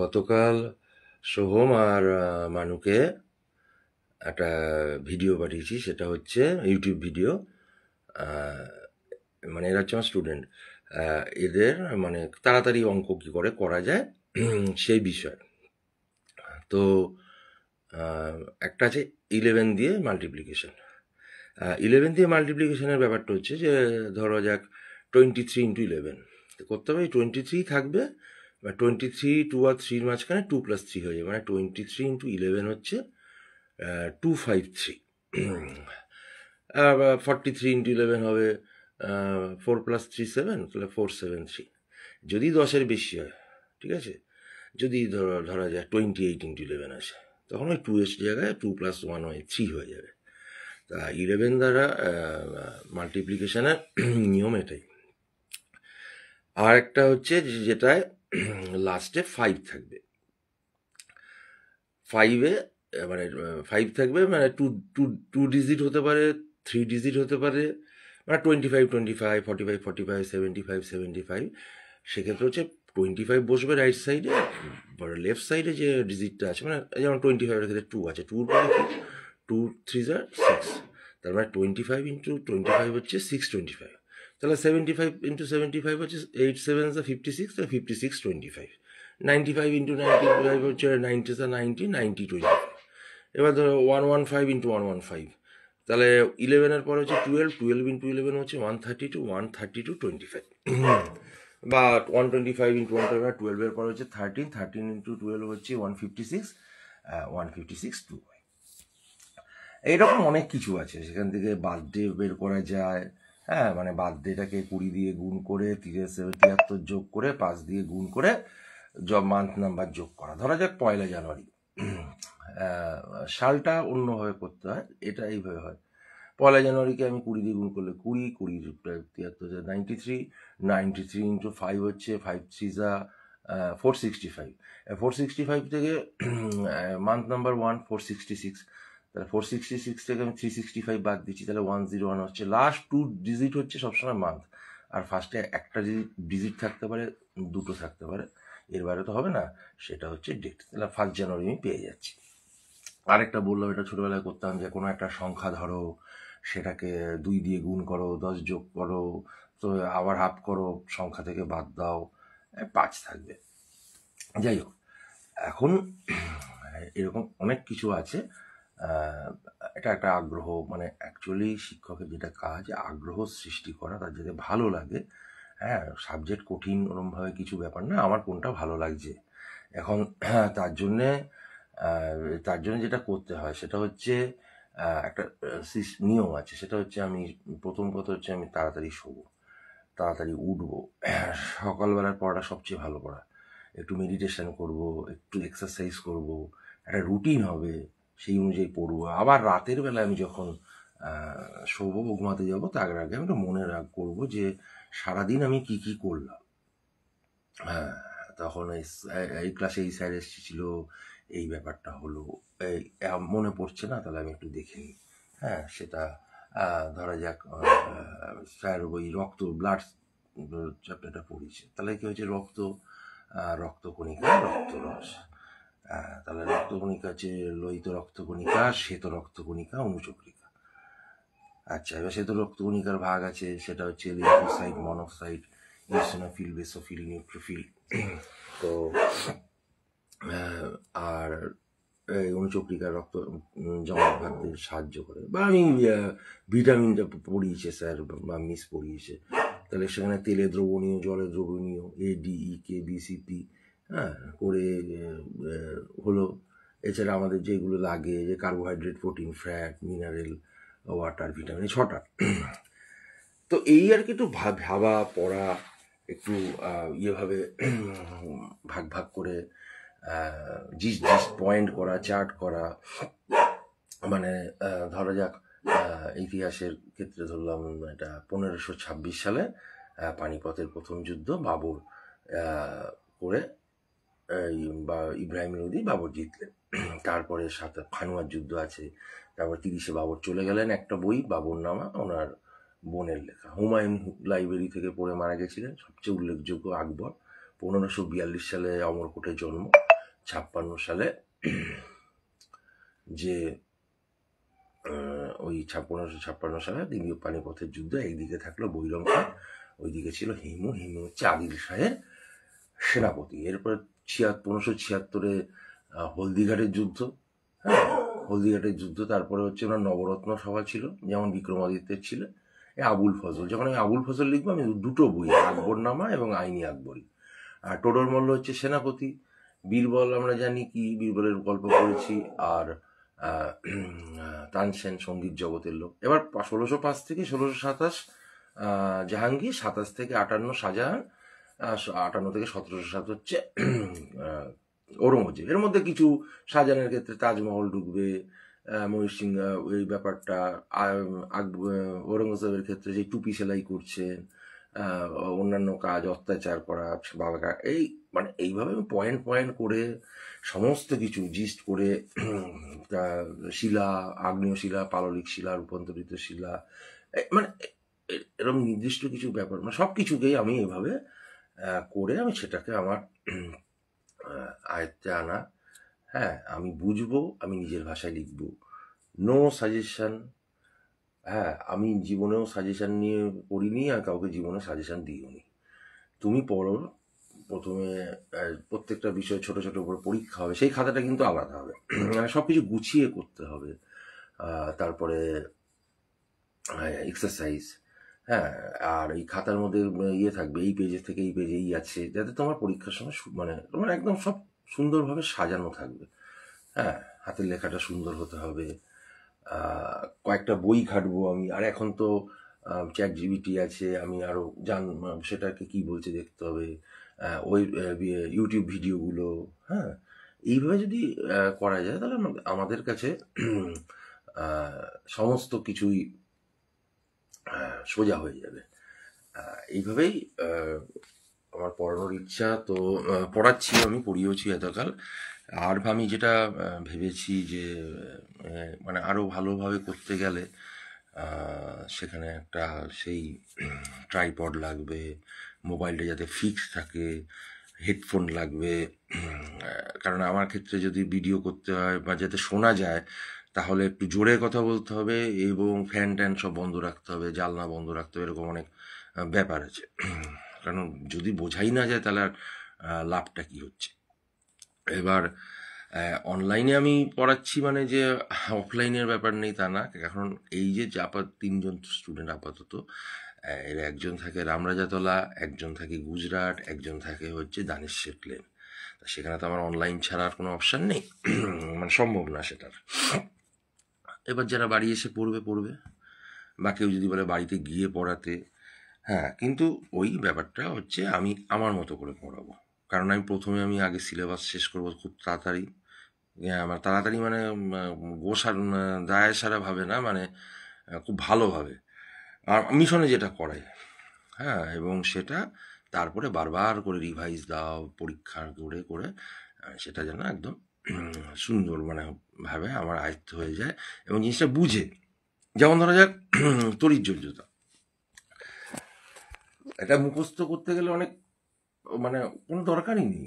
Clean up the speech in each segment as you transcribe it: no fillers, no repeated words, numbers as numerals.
গতকাল সোহম আর মানুকে একটা ভিডিও পাঠিয়েছি, সেটা হচ্ছে ইউটিউব ভিডিও। মানে এরা হচ্ছে আমার স্টুডেন্ট, এদের মানে তাড়াতাড়ি অঙ্ক কী করে করা যায় সেই বিষয়। তো একটা আছে 11 দিয়ে মাল্টিপ্লিকেশন। 11 দিয়ে মাল্টিপ্লিকেশনের ব্যাপারটা হচ্ছে যে ধরো যাক 23 × 11 করতে হবে, 23 থাকবে, বা 23 2 আর 3 মাঝখানে 2+3 হয়ে যাবে, মানে 23 × 11 হচ্ছে 253। 43 × 11 হবে 4+3 7, তাহলে 473। যদি 10-এর বেশি হয়, ঠিক আছে, যদি ধরা যায় 28 × 11 আসে, তখন ওই 2 এর জায়গায় 2+1 হয়ে 3 হয়ে যাবে। তা 11 দ্বারা মাল্টিপ্লিকেশনের নিয়ম এটাই। আর একটা হচ্ছে যেটায় লাস্টে 5 থাকবে। 5-এ মানে 5 থাকবে, মানে টু ডিজিট হতে পারে, 3 ডিজিট হতে পারে, মানে 25 25, 45 45, 75 75। সেক্ষেত্রে হচ্ছে 25 বসবে রাইট সাইডে, লেফট সাইডে যে ডিজিটটা আছে, মানে যেমন 25-এর ক্ষেত্রে 2 আছে, 2 পরে কি 2 3 6, তার মানে 25 × 25 হচ্ছে 625। তাহলে 75 × 75 হচ্ছে 8 7 56, তাহলে 56 25। 95 × 95 হচ্ছে 90 90 90 25। এবার ধরো 115 × 115, তাহলে 11-এর পরে হচ্ছে 12, 12 × 11 হচ্ছে 132, 132 25। বা 125 × 125, 12-এর পরে হচ্ছে 13, 13 × 12 হচ্ছে 156, 156 2। এইরকম অনেক কিছু আছে, সেখান থেকে বার্থডে বের করা যায়। হ্যাঁ, মানে বার্থডেটাকে 20 দিয়ে গুণ করে 73 যোগ করে 5 দিয়ে গুণ করে মান্থ নাম্বার যোগ করা। ধরা যাক 1 জানুয়ারি, সালটা অন্যভাবে করতে হয়, এটা এইভাবে হয়। 1 জানুয়ারিকে আমি 20 দিয়ে গুণ করলে 20, 20 73 93, 93 × 5 হচ্ছে 5 3 465। 465 থেকে মান্থ নাম্বার 1 466, তাহলে 466 থেকে আমি 365 বাদ দিচ্ছি, তাহলে 101 হচ্ছে। লাস্ট 2 ডিজিট হচ্ছে সবসময় মান্থ, আর ফার্স্টে একটা ডিজিট থাকতে পারে, দুটো থাকতে পারে, এর বাইরে তো হবে না, সেটা হচ্ছে ডেট। তাহলে 1 জানুয়ারি আমি পেয়ে যাচ্ছি। আরেকটা বললাম, এটা ছোটবেলায় করতাম, যে কোনো একটা সংখ্যা ধরো, সেটাকে 2 দিয়ে গুণ করো, 10 যোগ করো, তো আবার হাফ করো, সংখ্যা থেকে বাদ দাও, 5 থাকবে। যাই হোক, এখন এরকম অনেক কিছু আছে। এটা একটা আগ্রহ, মানে অ্যাকচুয়ালি শিক্ষকের যেটা কাজ, আগ্রহ সৃষ্টি করা, তার যাতে ভালো লাগে। হ্যাঁ, সাবজেক্ট কঠিন ওরমভাবে কিছু ব্যাপার না, আমার কোনটা ভালো লাগছে। এখন তার জন্যে যেটা করতে হয় সেটা হচ্ছে একটা নিয়ম আছে, সেটা হচ্ছে আমি প্রথম কথা হচ্ছে আমি তাড়াতাড়ি শোবো, তাড়াতাড়ি উঠবো। সকালবেলার পড়াটা সবচেয়ে ভালো পড়া। একটু মেডিটেশন করব, একটু এক্সারসাইজ করব, একটা রুটিন হবে, সেই অনুযায়ী পড়বো। আবার রাতের বেলা আমি যখন শোবো, ঘুমাতে যাবো, তার আগে আমি একটু মনে করবো যে সারাদিন আমি কি কি করলাম। হ্যাঁ, তখন এই ক্লাসে এই স্যার এসেছিল, এই ব্যাপারটা হলো, এই মনে পড়ছে না, তাহলে আমি একটু দেখে নিই। হ্যাঁ, সেটা ধরা যাক স্যার ওই ব্লাড চ্যাপ্টারটা পড়িয়েছে, তাহলে কি হয়েছে, রক্তকণিকা, রক্তরস। তাহলে রক্তকণিকা হচ্ছে লোহিত রক্তকণিকা, শ্বেত রক্তকণিকা, অনুচক্রিকা। আচ্ছা, এবার শ্বেত রক্তকণিকার ভাগ আছে, সেটা হচ্ছে lymphocyte, monocyte, eosinophil, basophil, neutrophil. তো আর এই অনুচক্রিকার রক্ত জমা ভাবতে সাহায্য করে, বা আমি ভিটামিনটা পড়িয়েছে স্যার বা মিস পড়িয়েছে, তাহলে সেখানে তেলে দ্রবণীয়, জলে দ্রবণীয়, ADE, KBCP, হ্যাঁ, করে হলো। এছাড়া আমাদের যেগুলো লাগে, যে carbohydrate, protein, fat, mineral, water, vitamin, 6টা। তো এই আর কি, একটু ভাবা পড়া, একটু ইয়েভাবে ভাগ ভাগ করে জিস পয়েন্ট করা, চার্ট করা। মানে ধরা যাক ইতিহাসের ক্ষেত্রে ধরলাম, এটা 1526 সালে পানিপথের প্রথম যুদ্ধ বাবর করে, বা ইব্রাহিম লোদি বাবর জিতলেন। তারপরে খানুয়ার যুদ্ধ আছে, তারপর 30-এ বাবর চলে গেলেন। একটা বই বাবরনামা, ওনার বোনের লেখা, হুমায়ুন লাইব্রেরি থেকে পড়ে মারা গেছিলেন। সবচেয়ে উল্লেখযোগ্য আকবর, 1542 সালে অমরকোটের জন্ম, 56 সালে যে ওই 1556 সালে দ্বিতীয় পানিপথের যুদ্ধ, একদিকে থাকলো বৈরম খাঁ, ওইদিকে ছিল হিমু। হিমু হচ্ছে আদিল শাহের সেনাপতি। এরপর 1576-এ হলদিঘাটের যুদ্ধ, হ্যাঁ, হলদিঘাটের যুদ্ধ। তারপরে হচ্ছে ওনার নবরত্ন সভা ছিল, যেমন বিক্রমাদিত্যের ছিল। আবুল ফজল, যখন আমি আবুল ফজল লিখবো আমি দুটো বই, আকবরনামা এবং আইনি আকবরী। আর টোডর মল্ল হচ্ছে সেনাপতি। বীরবল আমরা জানি কি, বীরবলের গল্প পড়েছি। আর তানসেন সঙ্গীত জগতের লোক। এবার 1605 থেকে 1627 জাহাঙ্গীর, 27 থেকে 58 শাহজাহান, 58 থেকে 1707 হচ্ছে ঔরঙ্গজেব। এর মধ্যে কিছু শাহজাহানের ক্ষেত্রে তাজমহল ঢুকবে, ময়ূর সিং ওই ব্যাপারটা, ঔরঙ্গজেবের ক্ষেত্রে যে টুপি সেলাই করছেন, অন্যান্য কাজ, অত্যাচার করা, বাবা, এই মানে এইভাবে পয়েন্ট পয়েন্ট করে সমস্ত কিছু জিস্ট করে শিলা, আগ্নেয় শিলা, পাললিক শিলা, রূপান্তরিত শিলা, মানে এরকম নির্দিষ্ট কিছু ব্যাপার, মানে সব কিছুকেই আমি এভাবে করে আমি সেটাকে আমার আয়ত্তে আনা। হ্যাঁ, আমি বুঝবো, আমি নিজের ভাষায় লিখবো, নো সাজেশন। হ্যাঁ, আমি জীবনেও সাজেশন নিয়ে পড়িনি, আর কাউকে জীবনে সাজেশন দিইনি। তুমি পড়ো, প্রথমে প্রত্যেকটা বিষয় ছোট ছোট করে পরীক্ষা হবে, সেই খাতাটা কিন্তু আলাদা হবে, মানে সব কিছু গুছিয়ে করতে হবে। তারপরে এক্সারসাইজ, হ্যাঁ, আর এই খাতার মধ্যে ইয়ে থাকবে, এই পেজের থেকে এই পেজে এই আছে, যাতে তোমার পরীক্ষার সময় মানে তোমার একদম সব সুন্দরভাবে সাজানো থাকবে। হ্যাঁ, হাতের লেখাটা সুন্দর হতে হবে। কয়েকটা বই ঘাটবো আমি। আর এখন তো চ্যাট জিপিটি আছে, আমি আরও সেটাকে কি বলছে দেখতে হবে, ওই ইউটিউব ভিডিওগুলো। হ্যাঁ, এইভাবে যদি করা যায়, তাহলে আমাদের কাছে সমস্ত কিছুই সোজা হয়ে যাবে। এইভাবেই আমার পড়ানোর ইচ্ছা। তো পড়াচ্ছি, আমি পড়িয়েওছি এতকাল। আর আমি যেটা ভেবেছি যে মানে আরও ভালোভাবে করতে গেলে সেখানে একটা সেই ট্রাইপড লাগবে, মোবাইলটা যাতে ফিক্স থাকে, হেডফোন লাগবে। কারণ আমার ক্ষেত্রে যদি ভিডিও করতে হয় বা যাতে শোনা যায়, তাহলে একটু জোরে কথা বলতে হবে, এবং ফ্যান ট্যান সব বন্ধ রাখতে হবে, জানলা বন্ধ রাখতে হবে, এরকম অনেক ব্যাপার আছে। কারণ যদি বোঝাই না যায়, তাহলে আর লাভটা কি হচ্ছে। এবার অনলাইনে আমি পড়াচ্ছি, মানে যে অফলাইনের ব্যাপার নেই তা না। এখন এই যে 3জন স্টুডেন্ট আপাতত, এর একজন থাকে রামরাজাতলা, একজন থাকে গুজরাট, একজন থাকে হচ্ছে দানিশ শেখ লেন। সেখানে তো আমার অনলাইন ছাড়া আর কোনো অপশান নেই, মানে সম্ভব না সেটার। এবার যারা বাড়ি এসে পড়বে, বা কেউ যদি বলে বাড়িতে গিয়ে পড়াতে, হ্যাঁ, কিন্তু ওই ব্যাপারটা হচ্ছে আমি আমার মতো করে পড়াবো। কারণ প্রথমে আমি আগে সিলেবাস শেষ করবো খুব তাড়াতাড়ি, আমার তাড়াতাড়ি মানে দায় সারা ভাবে না, মানে খুব ভালোভাবে, আর মিশনে যেটা করাই। হ্যাঁ, এবং সেটা তারপরে বারবার করে রিভাইজ দাও, পরীক্ষা করে করে সেটা যেন একদম সুন্দর মানে ভাবে আমার আয়ত্ত হয়ে যায়, এবং জিনিসটা বুঝে। যেমন ধরা যাক তড়িৎযোগ্যতা, এটা মুখস্থ করতে গেলে অনেক মানে কোনো দরকারই নেই।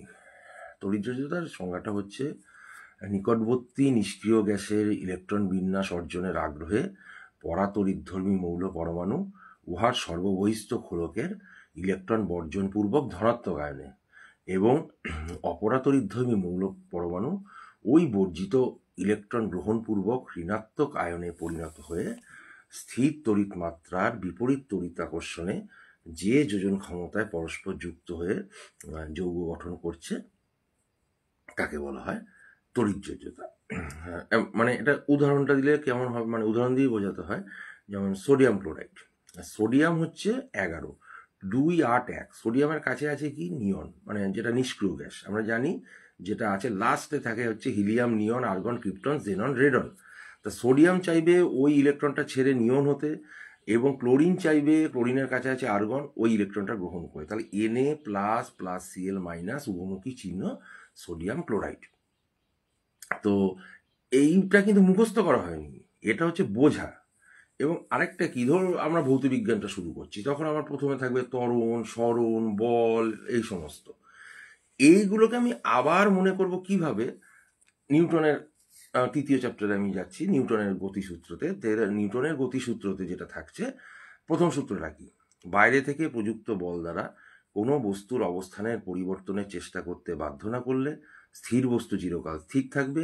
তড়িৎযোগ্যতার সংজ্ঞাটা হচ্ছে নিকটবর্তী নিষ্ক্রিয় গ্যাসের ইলেকট্রন বিন্যাস অর্জনের আগ্রহে পরাতড়িৎধর্মী মৌল পরমাণু উহার সর্ববহিস্থ খোলকের ইলেকট্রন বর্জনপূর্বক ধনাত্মক আয়নে, এবং অপরাতড়িৎধর্মী মৌল পরমাণু ওই বর্জিত ইলেকট্রন গ্রহণপূর্বক ঋণাত্মক আয়নে পরিণত হয়ে স্থির তড়িৎ মাত্রার বিপরীত তড়িৎ আকর্ষণে যে যোজন ক্ষমতায় পরস্পর যুক্ত হয়ে যৌগ গঠন করছে, তাকে বলা হয় তড়িৎযোগ্যতা। মানে এটা উদাহরণটা দিলে কেমন হবে, মানে উদাহরণ দিয়ে বোঝাতে হয়। যেমন সোডিয়াম ক্লোরাইড, সোডিয়াম হচ্ছে 11, 2, 8, 1। সোডিয়ামের কাছে আছে কি নিয়ন, মানে যেটা নিষ্ক্রিয় গ্যাস আমরা জানি, যেটা আছে লাস্টে থাকে হচ্ছে হিলিয়াম, নিয়ন, আর্গন, ক্রিপ্টন, জেনন, রেডন। তা সোডিয়াম চাইবে ওই ইলেকট্রনটা ছেড়ে নিয়ন হতে, এবং ক্লোরিন চাইবে, ক্লোরিনের কাছে আছে আর্গন, ওই ইলেকট্রনটা গ্রহণ করে। তাহলে Na++Cl- উভমুখী চিহ্ন সোডিয়াম ক্লোরাইড। তো এইটা কিন্তু মুখস্থ করা হয়নি, এটা হচ্ছে বোঝা। এবং আরেকটা কি, ধর আমরা ভৌতবিজ্ঞানটা শুরু করছি, তখন আমার প্রথমে থাকবে ত্বরণ, সরণ, বল, এই সমস্ত। এইগুলোকে আমি আবার মনে করব কিভাবে, নিউটনের তৃতীয় চ্যাপ্টারে আমি যাচ্ছি, নিউটনের গতিসূত্রতে। নিউটনের গতিসূত্রতে যেটা থাকছে, প্রথম সূত্রটা কি, বাইরে থেকে প্রযুক্ত বল দ্বারা কোনো বস্তুর অবস্থানের পরিবর্তনের চেষ্টা করতে বাধ্য না করলে স্থির বস্তু চিরকাল স্থির থাকবে,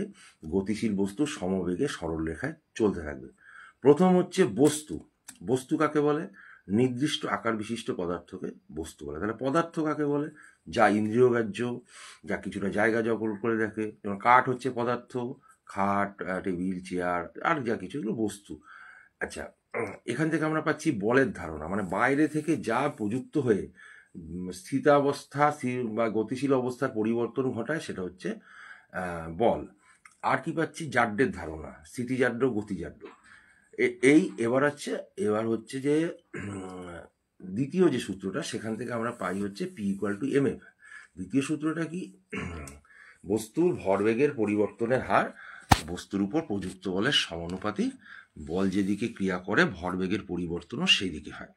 গতিশীল বস্তু সমবেগে সরল রেখায় চলতে থাকবে। প্রথম হচ্ছে বস্তু। বস্তু কাকে বলে? নির্দিষ্ট আকার বিশিষ্ট পদার্থকে বস্তু বলে। তাহলে পদার্থ কাকে বলে? যা ইন্দ্রিয়গ্রাহ্য, যা কিছুটা জায়গা দখল করে রাখে। যেমন কাঠ হচ্ছে পদার্থ, খাট, টেবিল, চেয়ার, আর যা কিছু, এগুলো বস্তু। আচ্ছা, এখান থেকে আমরা পাচ্ছি বলের ধারণা, মানে বাইরে থেকে যা প্রযুক্ত হয়ে স্থিতাবস্থা বা গতিশীল অবস্থার পরিবর্তন ঘটায়, সেটা হচ্ছে বল। আর কি পাচ্ছি? জাড্যের ধারণা, স্থিতিজাড্য, গতিজাড্য। এবার হচ্ছে যে দ্বিতীয় যে সূত্রটা, সেখান থেকে আমরা পাই হচ্ছে P=mf। দ্বিতীয় সূত্রটা কি? বস্তুর ভরবেগের পরিবর্তনের হার বস্তুর উপর প্রযুক্ত বলের সমানুপাতিক। বল যেদিকে ক্রিয়া করে ভরবেগের পরিবর্তনও সেই দিকে হয়।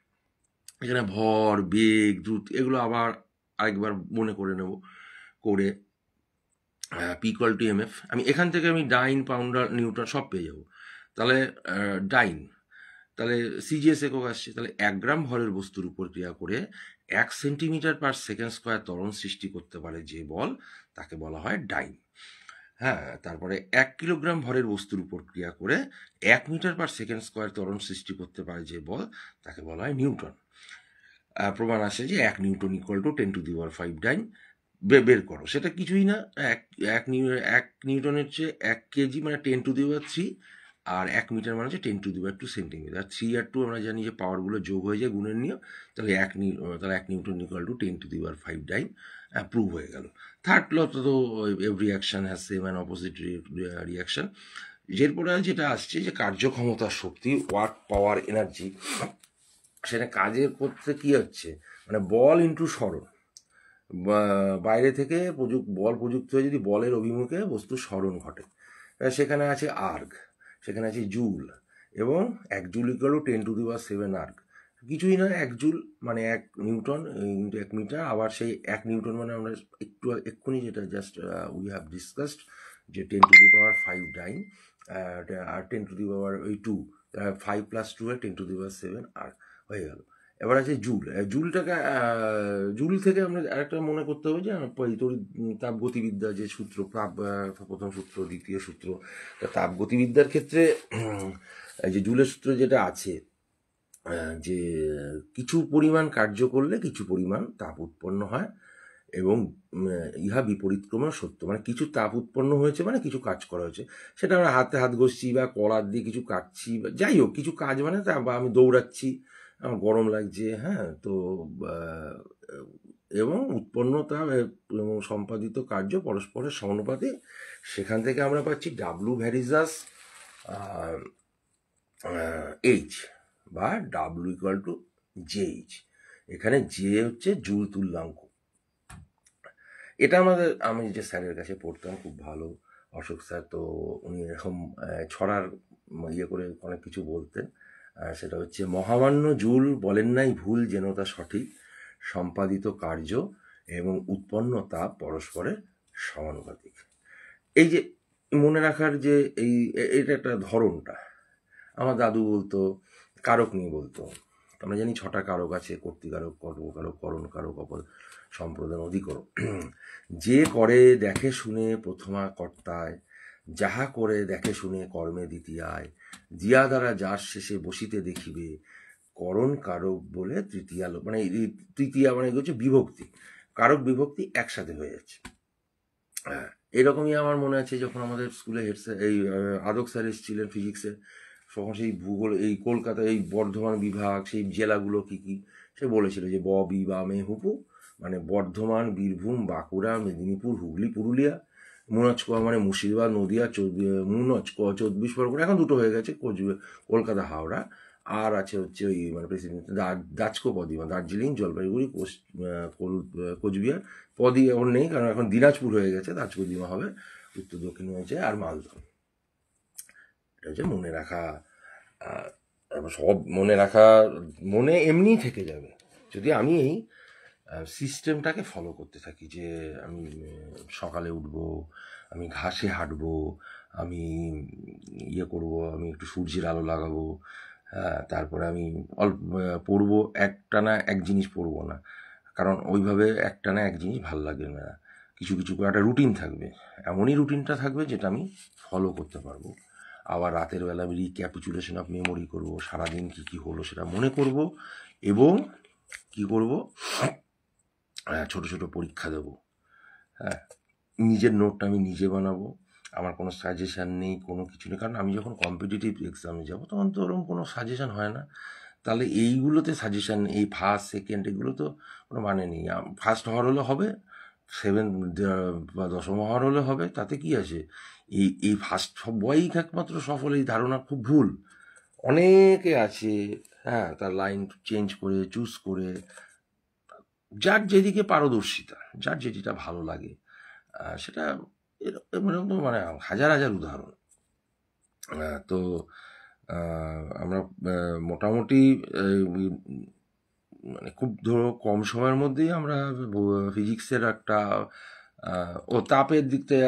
এখানে ভর, বেগ, দ্রুত, এগুলো আবার আরেকবার মনে করে নেব। করে P=mf, আমি এখান থেকে আমি ডাইন, পাউন্ডার, নিউটন সব পেয়ে যাব। তাহলে ডাইন, তাহলে সিজিএস একক আসছে। তাহলে 1 গ্রাম ভরের বস্তুর উপর ক্রিয়া করে 1 সেন্টিমিটার পার সেকেন্ড স্কোয়ার ত্বরণ সৃষ্টি করতে পারে যে বল, তাকে বলা হয় ডাইন। হ্যাঁ, তারপরে 1 কিলোগ্রাম ভরের বস্তুর উপর ক্রিয়া করে 1 মিটার পার সেকেন্ড স্কোয়ার ত্বরণ সৃষ্টি করতে পারে যে বল, তাকে বলা হয় নিউটন। প্রমাণ আসে যে 1 নিউটন = 10⁵ ডাইন। বের করো, সেটা কিছুই না, এক নিউটনের চেয়ে 1 কেজি মানে 10⁵, আর 1 মিটার মানে হচ্ছে 10⁵2 সেন্টিমিটার। 3 আর 2 আমরা জানি যে পাওয়ারগুলো যোগ হয়ে যায় গুণের নিয়ম। তাহলে 1 নিউটন = 10⁵ ডাইন, প্রুভ হয়ে গেল। থার্ড ল তো every action has same and opposite reaction. এরপরে যেটা আসছে যে কার্যক্ষমতার শক্তি, ওয়ার্ক পাওয়ার এনার্জি, সেটা কাজের করতে কি হচ্ছে, মানে বল ইন্টু সরণ। বাইরে থেকে বল প্রযুক্ত হয়ে যদি বলের অভিমুখে বস্তুর সরণ ঘটে, সেখানে আছে আর্গ, সেখানে আছে জুল, এবং 1 জুল = 10⁷ আর্গ। কিছুই না, 1 জুল মানে 1 নিউটন ইন্টু 1 মিটার। আবার সেই 1 নিউটন মানে আমরা এক্ষুনি যেটা জাস্ট উই হ্যাভ ডিসকাসড, যে 10⁵ ডাইন, আর 10⁵2, 5 + 2 10⁷ আর্গ হয়ে গেল। এবার আছে জুল। জুলটাকে জুল থেকে আমরা আরেকটা মনে করতে হবে, যে তাপগতিবিদ্যা যে সূত্র, প্রথম সূত্র, দ্বিতীয় সূত্র, তাপগতিবিদ্যার ক্ষেত্রে যে জুলের সূত্র যেটা আছে, যে কিছু পরিমাণ কার্য করলে কিছু পরিমাণ তাপ উৎপন্ন হয়, এবং ইহা বিপরীতক্রমে সত্য, মানে কিছু তাপ উৎপন্ন হয়েছে মানে কিছু কাজ করা হয়েছে। সেটা আমরা হাতে হাত ঘষছি বা কলার দিয়ে কিছু কাটছি, বা যাই হোক কিছু কাজ, মানে বা আমি দৌড়াচ্ছি, আমার গরম লাগছে, হ্যাঁ, তো এবং উৎপন্ন তাপ এবং সম্পাদিত কার্য পরস্পরের সমানুপাতিক। সেখান থেকে আমরা পাচ্ছি ডাব্লু ভ্যারিজাস এইচ, বা W=JH। এখানে যে হচ্ছে জুল তুল্যাঙ্ক। এটা আমি যে স্যারের কাছে পড়তাম, খুব ভালো অশোক স্যার, তো উনি এরকম ছড়ার ইয়ে করে অনেক কিছু বলতেন। সেটা হচ্ছে, মহামান্য জুল বলেন নাই ভুল, যেন তা সঠিক, সম্পাদিত কার্য এবং উৎপন্ন তাপ পরস্পরের সমানুপাতিক। এই যে মনে রাখার যে এটা একটা ধরনটা, আমার দাদু বলতো, কারক নিয়ে বলতো। আমরা জানি 6টা কারক আছে: কর্তৃকারক, কর্মকারক, করণকারক, অপর সম্প্রদান, অধিকরণ। যে করে দেখে শুনে প্রথমা কর্তায়, যাহা করে দেখে শুনে কর্মে দ্বিতীয়ায়, জিয়া দ্বারা যার শেষে বসিতে দেখিবে, করণ কারক বলে তৃতীয়া, মানে তৃতীয়া মানে হচ্ছে বিভক্তি, কারক বিভক্তি একসাথে হয়ে যাচ্ছে। হ্যাঁ, এরকমই আমার মনে আছে যখন আমাদের স্কুলে হেড স্যার, এই আদক স্যার এসেছিলেন ফিজিক্সের, তখন সেই ভূগোল, এই কলকাতা, এই বর্ধমান বিভাগ, সেই জেলাগুলো কি কি সে বলেছিল, যে বি বা মে হুপু, মানে বর্ধমান, বীরভূম, বাঁকুড়া, মেদিনীপুর, হুগলি, পুরুলিয়া, মুনাচক মানে মুর্শিদাবাদ, নদিয়া, মুনাচক 24 পরগনা, এখন দুটো হয়ে গেছে, কলকাতা, হাওড়া, আর আছে হচ্ছে ওই মানে প্রেসিডেন্ট দাচকো পদিমা, দার্জিলিং, জলপাইগুড়ি, কোচবিহার। পদি এখন নেই, কারণ এখন দিনাজপুর হয়ে গেছে, দাচকোদিমা হবে, উত্তর দক্ষিণ হয়েছে, আর মালদহ। এটা হচ্ছে মনে রাখা। সব মনে রাখা মনে এমনিই থেকে যাবে যদি আমি এই সিস্টেমটাকে ফলো করতে থাকি, যে আমি সকালে উঠবো, আমি ঘাসে হাঁটবো, আমি ইয়ে করবো, আমি একটু সূর্যের আলো লাগাবো, হ্যাঁ, তারপরে আমি অল্প পড়বো, একটানা এক জিনিস পড়বো না, কারণ ওইভাবে একটানা এক জিনিস ভাল লাগবে না। কিছু কিছু করে একটা রুটিন থাকবে, এমনই রুটিনটা থাকবে যেটা আমি ফলো করতে পারবো। আবার রাতের বেলা আমি রিক্যাপিচুলেশন অফ মেমোরি করবো, সারাদিন কী কী হলো সেটা মনে করব, এবং কি করব, ছোট ছোট পরীক্ষা দেবো। হ্যাঁ, নিজের নোটটা আমি নিজে বানাবো, আমার কোনো সাজেশান নেই, কোনো কিছু নেই, কারণ আমি যখন কম্পিটিটিভ এক্সামে যাবো তখন তো ওরকম কোনো সাজেশান হয় না। তাহলে এইগুলোতে সাজেশান, এই ফার্স্ট সেকেন্ড এগুলো তো কোনো মানে নেই। ফার্স্ট হওয়ার হলে হবে, বা দশম হওয়ার হলে হবে, তাতে কি আছে? এই ফার্স্ট সবাই একমাত্র সফল, এই ধারণা খুব ভুল। অনেকে আছে, হ্যাঁ, তার লাইন চেঞ্জ করে চুজ করে, যার যেদিকে পারদর্শিতা, যার যেটা ভালো লাগে, সেটা এরকম তো মানে হাজার হাজার উদাহরণ। তো আমরা মোটামুটি মানে খুব ধরো কম সময়ের মধ্যেই আমরা ফিজিক্সের একটা ও তাপের দিক থেকে,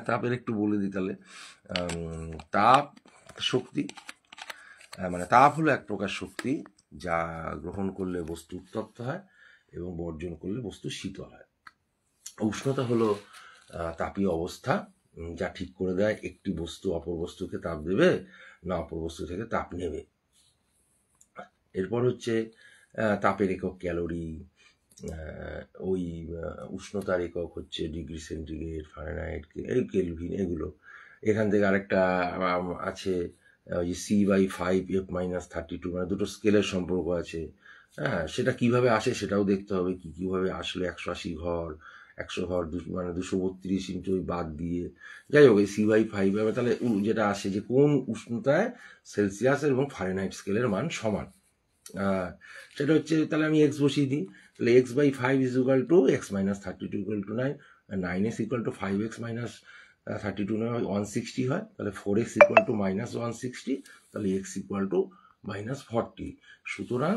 তাপের একটু বলে দিই তাহলে। তাপ শক্তি, মানে তাপ হলো এক প্রকার শক্তি, যা গ্রহণ করলে বস্তু উত্তপ্ত হয় এবং বর্জন করলে বস্তু শীতল হয়। উষ্ণতা হলো তাপীয় অবস্থা, যা ঠিক করে দেয় একটি বস্তু অপর বস্তুকে তাপ দেবে না অপর বস্তু থেকে তাপ নেবে। এরপর হচ্ছে তাপের একক ক্যালোরি, ওই উষ্ণতার একক হচ্ছে ডিগ্রি সেন্টিগ্রেড, ফারেনহাইট, এই কেলভিন, এগুলো। এখান থেকে আরেকটা আছে, ওই C/5F-32, মানে দুটো স্কেলের সম্পর্ক আছে। হ্যাঁ, সেটা কিভাবে আসে সেটাও দেখতে হবে, কীভাবে আসলে 180 ঘর, 100 ঘর, মানে 232 ইন্টু ওই বাদ দিয়ে, যাই হোক, এই C/5 তাহলে যেটা আসে যে কোন উষ্ণতায় সেলসিয়াস এবং ফারেনহাইট স্কেলের মান সমান, সেটা হচ্ছে, তাহলে আমি এক্স বসিয়ে দিই, তাহলে x/5 is equal to x-32 equal to 9, 9x equal to 5x-32 160 হয়, তাহলে 4x ইকুয়াল টু -160, তাহলে x ইকুয়াল টু -40। সুতরাং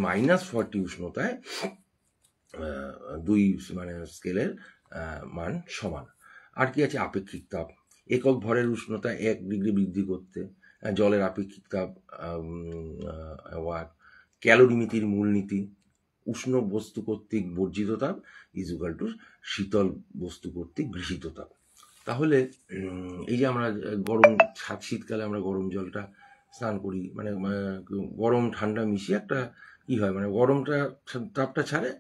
-40 উষ্ণতায় দুই মানে স্কেলের মান সমান। আর কি আছে? আপেক্ষিক তাপ, একক ভরের উষ্ণতা 1 ডিগ্রি বৃদ্ধি করতে জলের আপেক্ষিক তাপ ক্যালোরিমিতির মূলনীতি, উষ্ণ বস্তু কর্তৃক বর্জিত তাপ ইজ ইকুয়াল টু শীতল বস্তু কর্তৃক গৃহীত তাপ। তাহলে এই যে আমরা গরম শীতকালে আমরা গরম জলটা স্নান করি, মানে গরম ঠান্ডা মিশিয়ে একটা কি হয়, মানে গরমটা তাপটা ছাড়ে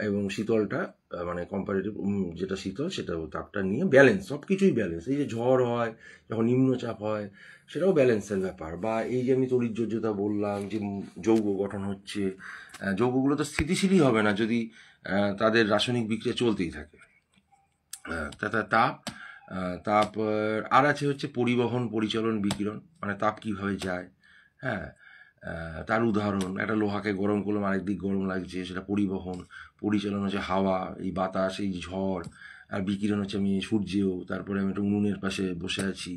এবং শীতলটা মানে কম্পারেটিভ যেটা শীতল সেটা তাপটা নিয়ে ব্যালেন্স, সব কিছুই ব্যালেন্স। এই যে ঝড় হয়, যখন নিম্নচাপ হয়, সেটাও ব্যালেন্সের ব্যাপার। বা এই যে আমি তড়িৎযোজ্যতা বললাম, যে যৌগ গঠন হচ্ছে, যৌগগুলো তো স্থিতিশীলই হবে না যদি তাদের রাসায়নিক বিক্রিয়া চলতেই থাকে। তাপ তাপ আর আছে হচ্ছে পরিবহন, পরিচালন, বিকিরণ, মানে তাপ কিভাবে যায়। হ্যাঁ, তার উদাহরণ, একটা লোহাকে গরম করলাম, আরেক দিক গরম লাগছে, সেটা পরিবহন। পরিচালন হচ্ছে হাওয়া, এই বাতাস, এই ঝড়। আর বিকিরণ হচ্ছে আমি সূর্যেও, তারপরে আমি একটা উনুনের পাশে বসে আছি।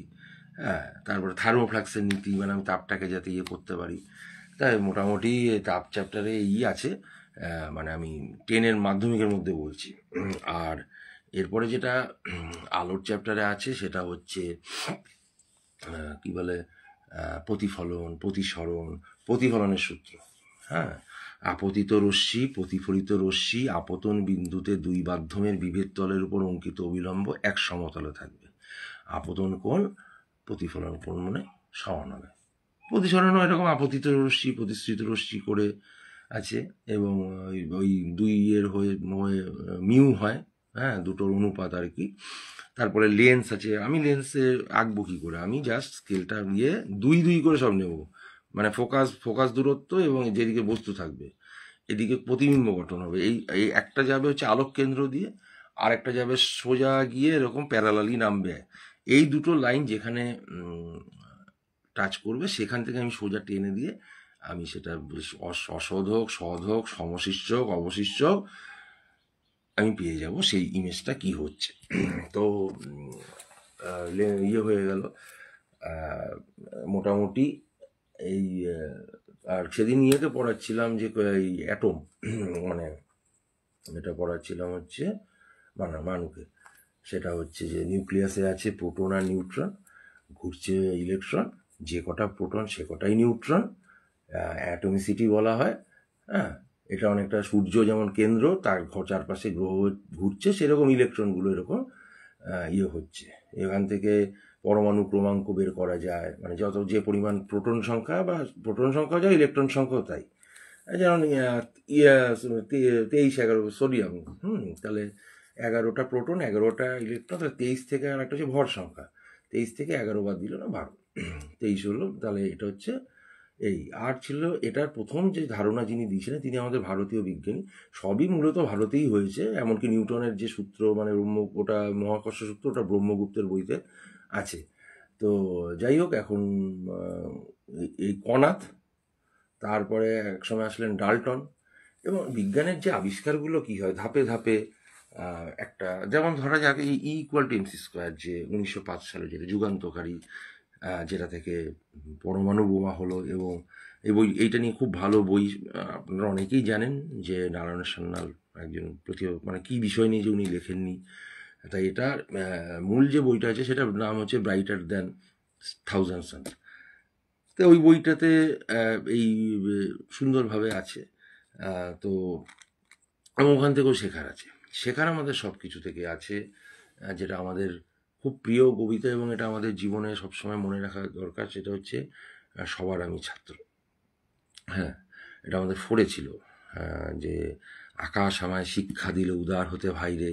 হ্যাঁ, তারপরে থার্মোফ্লাক্সের নীতি, মানে আমি তাপটাকে যাতে ইয়ে করতে পারি। তাই মোটামুটি তাপ চ্যাপ্টারে আছে, মানে আমি 10-এর মাধ্যমিকের মধ্যে বলছি। আর এরপরে যেটা আলোর চ্যাপ্টারে আছে সেটা হচ্ছে কি বলে, প্রতিফলন, প্রতিসরণ, প্রতিফলনের সূত্র। হ্যাঁ, আপতিত রশ্মি, প্রতিফলিত রশ্মি আপতন বিন্দুতে দুই মাধ্যমের বিভেদ তলের উপর অঙ্কিত অবিলম্ব এক সমতলে থাকবে। আপতন কোণ প্রতিফলন কোণ মানে সমান হবে। প্রতিসরণও এরকম আপতিত রশ্মি প্রতিসৃত রশ্মি করে আছে, এবং ওই দুইয়ের হয়ে মিউ হয়, হ্যাঁ, দুটোর অনুপাত আর কি। তারপরে লেন্স আছে, আমি লেন্সে আঁকবো কী করে, আমি জাস্ট স্কেলটা দিয়ে দুই করে সব নেব, মানে ফোকাস দূরত্ব এবং যেদিকে বস্তু থাকবে এদিকে প্রতিবিম্ব গঠন হবে। এই একটা যাবে হচ্ছে আলোক কেন্দ্র দিয়ে, আর একটা যাবে সোজা গিয়ে এরকম প্যারালালি নামবে। এই দুটো লাইন যেখানে টাচ করবে সেখান থেকে আমি সোজা টেনে দিয়ে আমি সেটা অশোধক, সধক, সমশিষ্যক, অবশিষ্যক আমি পেয়ে যাব সেই ইমেজটা কি হচ্ছে। তো ইয়ে হয়ে গেল মোটামুটি এই। আর সেদিন ইয়েকে পড়াচ্ছিলাম যে এই অ্যাটম, মানে এটা পড়াচ্ছিলাম হচ্ছে মানুকে। সেটা হচ্ছে যে নিউক্লিয়াসে আছে প্রোটন আর নিউট্রন, ঘুরছে ইলেকট্রন, যে কটা প্রোটন সে কটাই নিউট্রন, অ্যাটমিসিটি বলা হয়। হ্যাঁ, এটা অনেকটা সূর্য যেমন কেন্দ্র, তার চারপাশে গ্রহ ঘুরছে, সেরকম ইলেকট্রনগুলো এরকম হচ্ছে। এখান থেকে পরমাণু ক্রমাঙ্ক বের করা যায়, মানে যত যে পরিমাণ প্রোটন সংখ্যা বা প্রোটন সংখ্যা যায়, ইলেকট্রন সংখ্যাও তাই। যেমন 23-11 সোডিয়াম, তাহলে 11টা প্রোটন 11টা ইলেকট্রন, তাহলে 23 থেকে আর একটা হচ্ছে ভর সংখ্যা, 23 থেকে 11 বাদ দিল না 12, 23 হলো। তাহলে এটা হচ্ছে এই আর ছিল এটার প্রথম যে ধারণা যিনি দিয়েছিলেন তিনি আমাদের ভারতীয় বিজ্ঞানী। সবই মূলত ভারতেই হয়েছে, এমনকি নিউটনের যে সূত্র মানে ওটা মহাকর্ষ সূত্র, ওটা ব্রহ্মগুপ্তের বইতে আছে। তো যাই হোক, এখন এই কনাথ, তারপরে একসময় আসলেন ডাল্টন। এবং বিজ্ঞানের যে আবিষ্কারগুলো কি হয় ধাপে ধাপে, একটা যেমন ধরা যাক এই E=mc², যে 1905 সালে যেটা যুগান্তকারী, যেটা থেকে পরমাণু বোমা হলো। এবং এইটা নিয়ে খুব ভালো বই আপনারা অনেকেই জানেন, যে নারায়ণ সান্যাল একজন মানে কি বিষয় নিয়ে যে উনি লেখেননি। তাই এটার মূল যে বইটা আছে সেটার নাম হচ্ছে ব্রাইটার দ্যান থাউজেন্ড সান। তো ওই বইটাতে এই সুন্দরভাবে আছে। তো এবং ওখান থেকেও শেখার আছে, শেখার আমাদের সব কিছু থেকে আছে, যেটা আমাদের খুব প্রিয় কবিতা এবং এটা আমাদের জীবনে সবসময় মনে রাখা দরকার। সেটা হচ্ছে সবার আমি ছাত্র। হ্যাঁ, এটা আমাদের ছিল, যে আকাশ আমায় শিক্ষা দিল উদার হতে ভাইরে,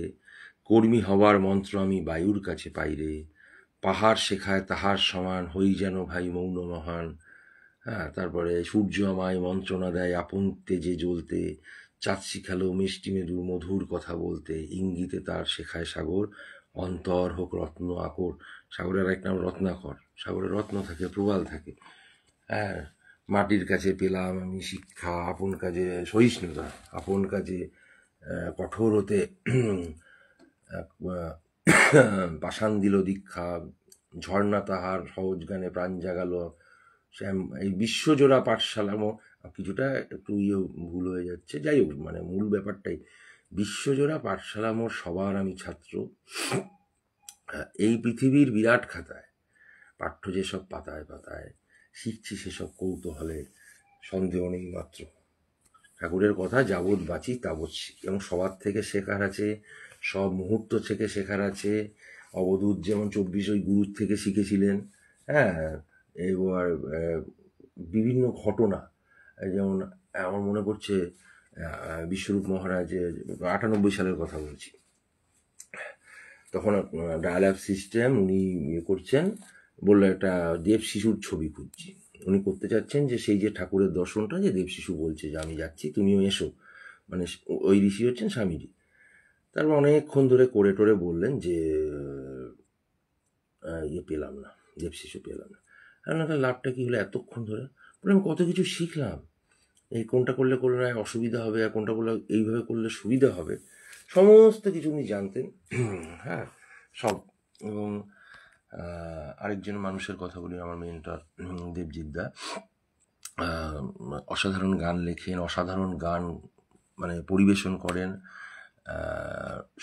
কর্মী হবার মন্ত্র আমি বায়ুর কাছে পাইরে, পাহাড় শেখায় তাহার সমান হই যেন ভাই মৌন মহান। হ্যাঁ, তারপরে সূর্য আমায় মন্ত্রণা দেয় আপন তেজে জ্বলতে, চাঁদ শিখালো মিষ্টি মেদুর মধুর কথা বলতে, ইঙ্গিতে তার শেখায় সাগর অন্তর হোক রত্ন আকর। সাগরের এক নাম রত্নাকর, সাগরে রত্ন থাকে, প্রবাল থাকে। হ্যাঁ, মাটির কাছে পেলাম আমি শিক্ষা, আপন কাজে সহিষ্ণুতা, আপন কাজে কঠোর হতে পাষাণ দিল দীক্ষা, ঝর্ণা তাহার সহজ গানে প্রাণ জাগালো। এই বিশ্বজোড়া পাঠশালা, কিছুটা একটু ভুল হয়ে যাচ্ছে, যাই হোক মানে মূল ব্যাপারটাই বিশ্বজোড়া পাঠশালা মোর সবার আমি ছাত্র, এই পৃথিবীর বিরাট খাতায় পাঠ্য যেসব পাতায় পাতায় শিখছি সেসব কৌতূহলে সন্দেহ নেই মাত্র। ঠাকুরের কথা যাবৎ বাঁচি তাবৎ শিখি, এবং সবার থেকে শেখার আছে, সব মুহূর্ত থেকে শেখার আছে। অবধূত যেমন 24 ওই গুরুর থেকে শিখেছিলেন। হ্যাঁ, এবার বিভিন্ন ঘটনা, যেমন আমার মনে পড়ছে বিশ্বরূপ মহারাজের 98 সালের কথা বলছি, তখন ডায়ালগ সিস্টেম উনি করছেন, বললো একটা দেব শিশুর ছবি খুঁজছি। উনি করতে চাচ্ছেন যে সেই যে ঠাকুরের দর্শনটা, যে দেব শিশু বলছে যে আমি যাচ্ছি তুমিও এসো, মানে ওই ঋষি হচ্ছেন স্বামীজি। তারপর অনেকক্ষণ ধরে করে টোরে বললেন যে পেলাম না, দেব শিশু পেলাম না। তার লাভটা কি হলো এতক্ষণ ধরে? বলে আমি কত কিছু শিখলাম, এই কোনটা করলে অসুবিধা হবে আর কোনটা করলে এইভাবে করলে সুবিধা হবে, সমস্ত কিছু উনি জানতেন। হ্যাঁ, সব। এবং আরেকজন মানুষের কথা বলি, আমার মেন্টর দেবজিৎ দা, অসাধারণ গান লেখেন, অসাধারণ গান মানে পরিবেশন করেন,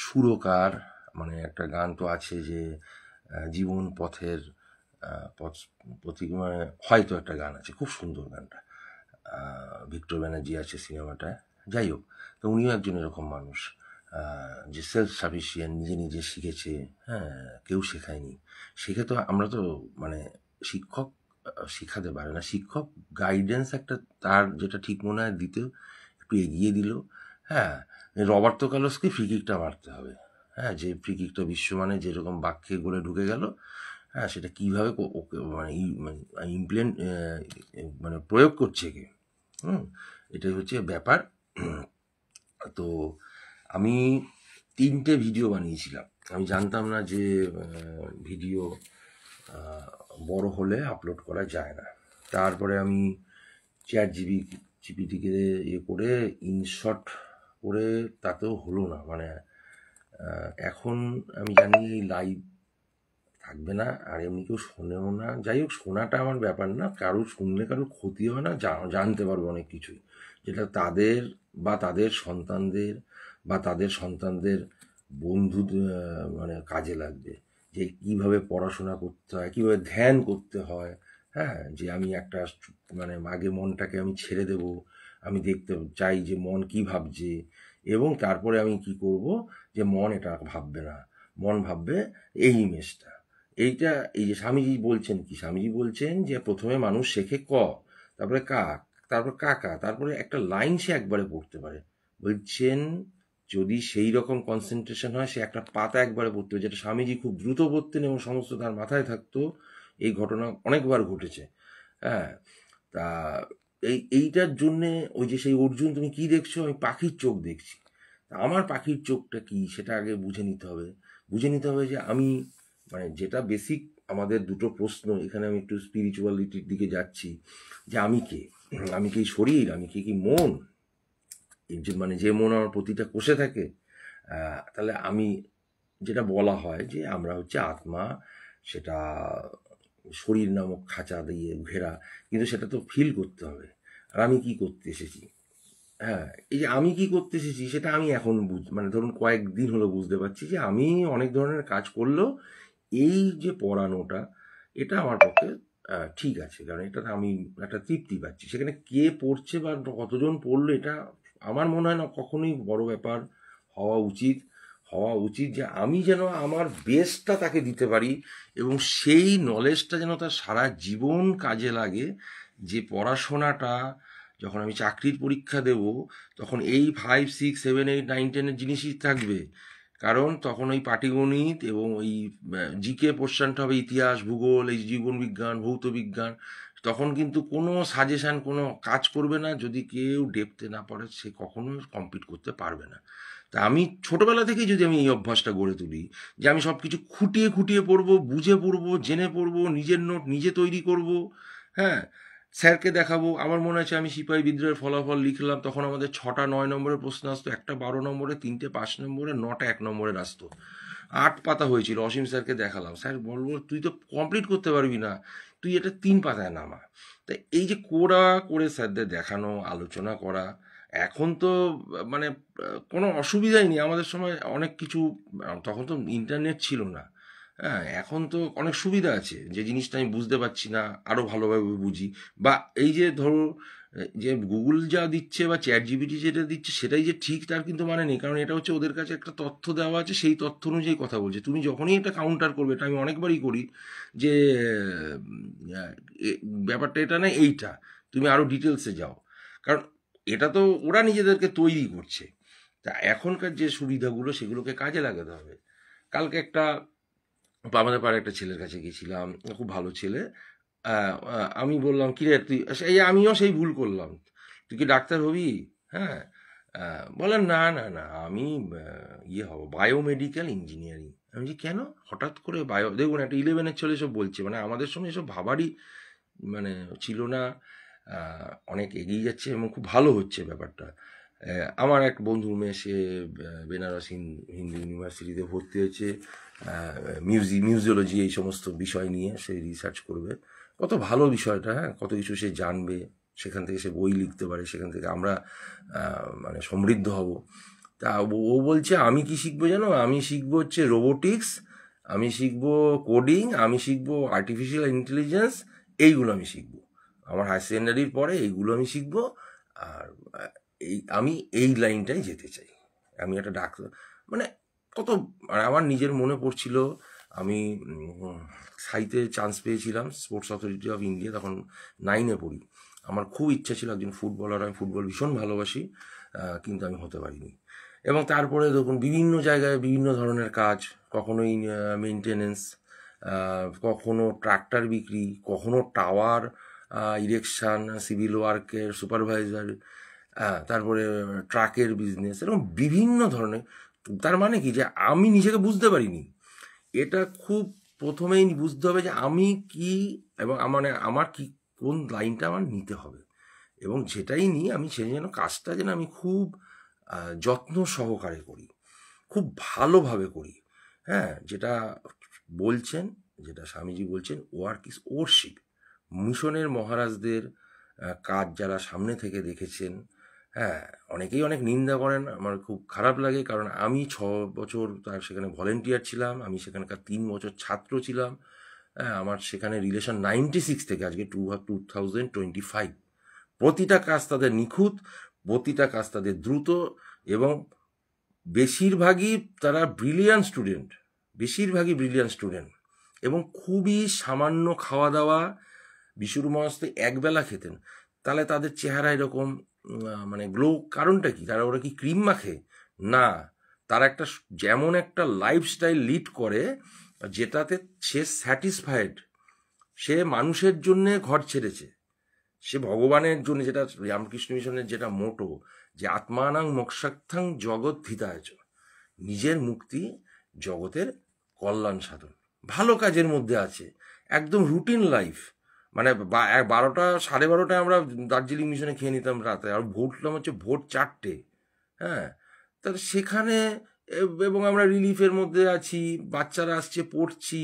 সুরকার। মানে একটা গান তো আছে যে জীবন পথের প্রতীক, মানে হয়তো একটা গান আছে, খুব সুন্দর গানটা, ভিক্টর ব্যানার্জি আছে সিনেমাটায়। যাই হোক, তো উনিও একজন এরকম মানুষ, যে সেলফ সাফিসিয়েন্ট, নিজে নিজে শিখেছে। হ্যাঁ, কেউ শেখায়নি। শিখে তো আমরা তো মানে শিক্ষক শিখাতে পারে না, শিক্ষক গাইডেন্স একটা তার যেটা ঠিক মনে হয় দিতে একটু এগিয়ে দিল। হ্যাঁ, রবার্তো কার্লোসকে ফ্রি কিকটা মারতে হবে। হ্যাঁ, যে ফ্রি কিকটা বিশ্বমানে যেরকম বাক্যে গোলে ঢুকে গেল, হ্যাঁ, সেটা কীভাবে মানে ইমপ্লেন্ট মানে প্রয়োগ করছে কে, এটাই হচ্ছে ব্যাপার। তো আমি 3টে ভিডিও বানিয়েছিলাম। আমি জানতাম না যে ভিডিও বড় হলে আপলোড করা যায় না। তারপরে আমি ChatGPTকে করে ইনশর্ট করে, তাতেও হলো না। মানে এখন আমি জানি লাইভ থাকবে না, আর এমনি কেউ শোনেও না। যাই হোক, শোনাটা আমার ব্যাপার না, কারো শুনলে কারো ক্ষতি হয় না, জানতে পারবো অনেক কিছুই, যেটা তাদের বা তাদের সন্তানদের বা তাদের সন্তানদের বন্ধু মানে কাজে লাগবে, যে কিভাবে পড়াশোনা করতে হয়, কিভাবে ধ্যান করতে হয়। হ্যাঁ, যে আমি একটা মানে আগে মনটাকে আমি ছেড়ে দেব, আমি দেখতে চাই যে মন কি ভাবছে, এবং তারপরে আমি কি করব, যে মন এটা ভাববে না, মন ভাববে এই ইমেজটা, এইটা। এই যে স্বামীজি বলছেন কি, স্বামীজি বলছেন যে প্রথমে মানুষ শেখে ক, তারপরে কাক, তারপর কাকা, তারপরে একটা লাইন সে একবারে পড়তে পারে। বলছেন যদি সেই রকম কনসেন্ট্রেশন হয়, সে একটা পাতা একবারে পড়তে পারে, যেটা স্বামীজি খুব দ্রুত পড়তেন এবং সমস্ত তার মাথায় থাকতো। এই ঘটনা অনেকবার ঘটেছে। হ্যাঁ, তা এইটার জন্যে ওই যে সেই অর্জুন তুমি কি দেখছো, আমি পাখির চোখ দেখছি। তা আমার পাখির চোখটা কি সেটা আগে বুঝে নিতে হবে। বুঝে নিতে হবে যে আমি, মানে যেটা বেসিক আমাদের দুটো প্রশ্ন, এখানে আমি একটু স্পিরিচুয়ালিটির দিকে যাচ্ছি, যে আমি কে, আমি কি শরীর, আমি কি মন, এই যে মানে যে মন আমার প্রতিটা কোষে থাকে। তাহলে আমি, যেটা বলা হয় যে আমরা হচ্ছে আত্মা, সেটা শরীর নামক খাঁচা দিয়ে ঘেরা, কিন্তু সেটা তো ফিল করতে হবে। আর আমি কি করতে এসেছি, হ্যাঁ, এই যে আমি কি করতে এসেছি সেটা আমি এখন মানে ধরুন কয়েকদিন হলো বুঝতে পারছি যে আমি অনেক ধরনের কাজ করলেও এই যে পড়ানোটা, এটা আমার পক্ষে ঠিক আছে, কারণ এটাতে আমি একটা তৃপ্তি পাচ্ছি। সেখানে কে পড়ছে বা কতজন পড়লো, এটা আমার মনে হয় না কখনোই বড় ব্যাপার হওয়া উচিত। হওয়া উচিত যে আমি যেন আমার বেস্টটা তাকে দিতে পারি, এবং সেই নলেজটা যেন তার সারা জীবন কাজে লাগে। যে পড়াশোনাটা, যখন আমি চাকরির পরীক্ষা দেব, তখন এই 5, 6, 7, 8, 9, 10-এর জিনিসই থাকবে। কারণ তখন ওই পাটিগণিত এবং ওই জিকে পোর্শনটা হবে ইতিহাস, ভূগোল, এই জীবন বিজ্ঞান, ভৌত বিজ্ঞান। তখন কিন্তু কোনো সাজেশান কোনো কাজ করবে না, যদি কেউ ডেপথে না পড়ে সে কখনো কমপ্লিট করতে পারবে না। তা আমি ছোটবেলা থেকেই যদি আমি এই অভ্যাসটা গড়ে তুলি, যে আমি সব কিছু খুঁটিয়ে খুঁটিয়ে পড়বো, বুঝে পড়বো, জেনে পড়বো, নিজের নোট নিজে তৈরি করব। হ্যাঁ, স্যারকে দেখাবো। আমার মনে আছে আমি সিপাহী বিদ্রোহের ফলাফল লিখলাম, তখন আমাদের 6টা 9 নম্বরের প্রশ্ন আসতো, একটা 12 নম্বরে, 3টে 5 নম্বরে, 9টা 1 নম্বরের আসতো। 8 পাতা হয়েছিল, অসীম স্যারকে দেখালাম, স্যার বলবো তুই তো কমপ্লিট করতে পারবি না, তুই এটা 3 পাতায় নামা। তাই এই যে কোড়া করে স্যারদের দেখানো, আলোচনা করা, এখন তো মানে কোনো অসুবিধাই নেই। আমাদের সময় অনেক কিছু, তখন তো ইন্টারনেট ছিল না। হ্যাঁ, এখন তো অনেক সুবিধা আছে, যে জিনিসটা আমি বুঝতে পারছি না আরও ভালোভাবে বুঝি। বা এই যে ধরো যে গুগল যা দিচ্ছে বা চ্যাট জিপিটি যেটা দিচ্ছে সেটাই যে ঠিক, তার কিন্তু মানে নেই। কারণ এটা হচ্ছে ওদের কাছে একটা তথ্য দেওয়া আছে, সেই তথ্য অনুযায়ী কথা বলছে। তুমি যখনই এটা কাউন্টার করবে, এটা আমি অনেকবারই করি, যে আহ, ব্যাপারটা এটা না, এইটা তুমি আরও ডিটেলসে যাও। কারণ এটা তো ওরা নিজেদেরকে তৈরি করছে। তা এখনকার যে সুবিধাগুলো, সেগুলোকে কাজে লাগাতে হবে। কালকে একটা, আমাদের পাড়ার একটা ছেলের কাছে গেছিলাম, খুব ভালো ছেলে। আমি বললাম কিরে তুই, সেই আমিও সেই ভুল করলাম, তুই কি ডাক্তার হবি? হ্যাঁ, বলেন না না না, আমি ইয়ে হব, বায়োমেডিক্যাল ইঞ্জিনিয়ারিং। আমি যে কেন হঠাৎ করে বায়ো, দেখুন একটা 11-এর ছেলে এসব বলছে, মানে আমাদের সময় এসব ভাবারই মানে ছিল না। অনেক এগিয়ে যাচ্ছে এবং খুব ভালো হচ্ছে ব্যাপারটা। আমার এক বন্ধুর মেয়ে, সে বেনারস হিন্দু ইউনিভার্সিটিতে ভর্তি হয়েছে, মিউজিওলজি এই সমস্ত বিষয় নিয়ে সে রিসার্চ করবে। কত ভালো বিষয়টা, হ্যাঁ, কত কিছু সে জানবে, সেখান থেকে সে বই লিখতে পারে, সেখান থেকে আমরা মানে সমৃদ্ধ হব। তা ও বলছে আমি কি শিখবো জানো, আমি শিখবো হচ্ছে রোবোটিক্স, আমি শিখবো কোডিং, আমি শিখবো আর্টিফিশিয়াল ইন্টেলিজেন্স, এইগুলো আমি শিখবো। আমার হায়ার সেকেন্ডারির পরে এইগুলো আমি শিখবো। আর আমি এই লাইনটাই যেতে চাই, আমি একটা ডাক্তার, মানে কত। আর আমার নিজের মনে পড়ছিল, আমি সাইতে চান্স পেয়েছিলাম স্পোর্টস অথরিটি অফ ইন্ডিয়া, তখন 9-এ পড়ি। আমার খুব ইচ্ছা ছিল একজন ফুটবলার, আমি ফুটবল ভীষণ ভালোবাসি, কিন্তু আমি হতে পারিনি। এবং তারপরে দেখুন বিভিন্ন জায়গায় বিভিন্ন ধরনের কাজ, কখনোই মেনটেনেন্স, কখনো ট্রাক্টর বিক্রি, কখনো টাওয়ার ইরেকশান, সিভিল ওয়ার্কের সুপারভাইজার, তারপরে ট্রাকের বিজনেস, এরকম বিভিন্ন ধরনের। তার মানে কি, যে আমি নিজেকে বুঝতে পারিনি। এটা খুব প্রথমেই বুঝতে হবে যে আমি কি, এবং মানে আমার কি, কোন লাইনটা আমার নিতে হবে, এবং যেটাই নিই আমি সেই যেন কাজটা যেন আমি খুব যত্ন সহকারে করি, খুব ভালোভাবে করি। হ্যাঁ, যেটা বলছেন, যেটা স্বামীজি বলছেন, ওয়ার্ক ইজ ওরশিপ। মিশনের মহারাজদের কাজ যারা সামনে থেকে দেখেছেন, হ্যাঁ, অনেকেই অনেক নিন্দা করেন, আমার খুব খারাপ লাগে, কারণ আমি 6 বছর তার সেখানে ভলেন্টিয়ার ছিলাম, আমি সেখানকার 3 বছর ছাত্র ছিলাম। হ্যাঁ, আমার সেখানে রিলেশন 96 থেকে আজকে 2025। প্রতিটা কাজ তাদের নিখুঁত, প্রতিটা কাজ তাদের দ্রুত, এবং বেশিরভাগই তারা ব্রিলিয়ান্ট স্টুডেন্ট, বেশিরভাগই ব্রিলিয়ান্ট স্টুডেন্ট, এবং খুবই সামান্য খাওয়া দাওয়া। বিশুর মস্তে একবেলা খেতেন, তাহলে তাদের চেহারা এরকম মানে গ্লো, কারণটা কি? তারা ওরা কি ক্রিম মাখে? না, তারা একটা যেমন একটা লাইফস্টাইল লিড করে যেটাতে সে স্যাটিসফাইড, সে মানুষের জন্যে ঘর ছেড়েছে, সে ভগবানের জন্য, যেটা রামকৃষ্ণ মিশনের যেটা মোটো, যে আত্মানাং মোক্ষার্থং জগৎ হিতায় চ, নিজের মুক্তি জগতের কল্যাণ সাধন, ভালো কাজের মধ্যে আছে, একদম রুটিন লাইফ। মানে 12টা 12:30টায় আমরা দার্জিলিং মিশনে খেয়ে নিতাম রাতে, আর ভোর উঠলাম হচ্ছে ভোর 4টে। হ্যাঁ, তাহলে সেখানে এবং আমরা রিলিফের মধ্যে আছি, বাচ্চারা আসছে, পড়ছি।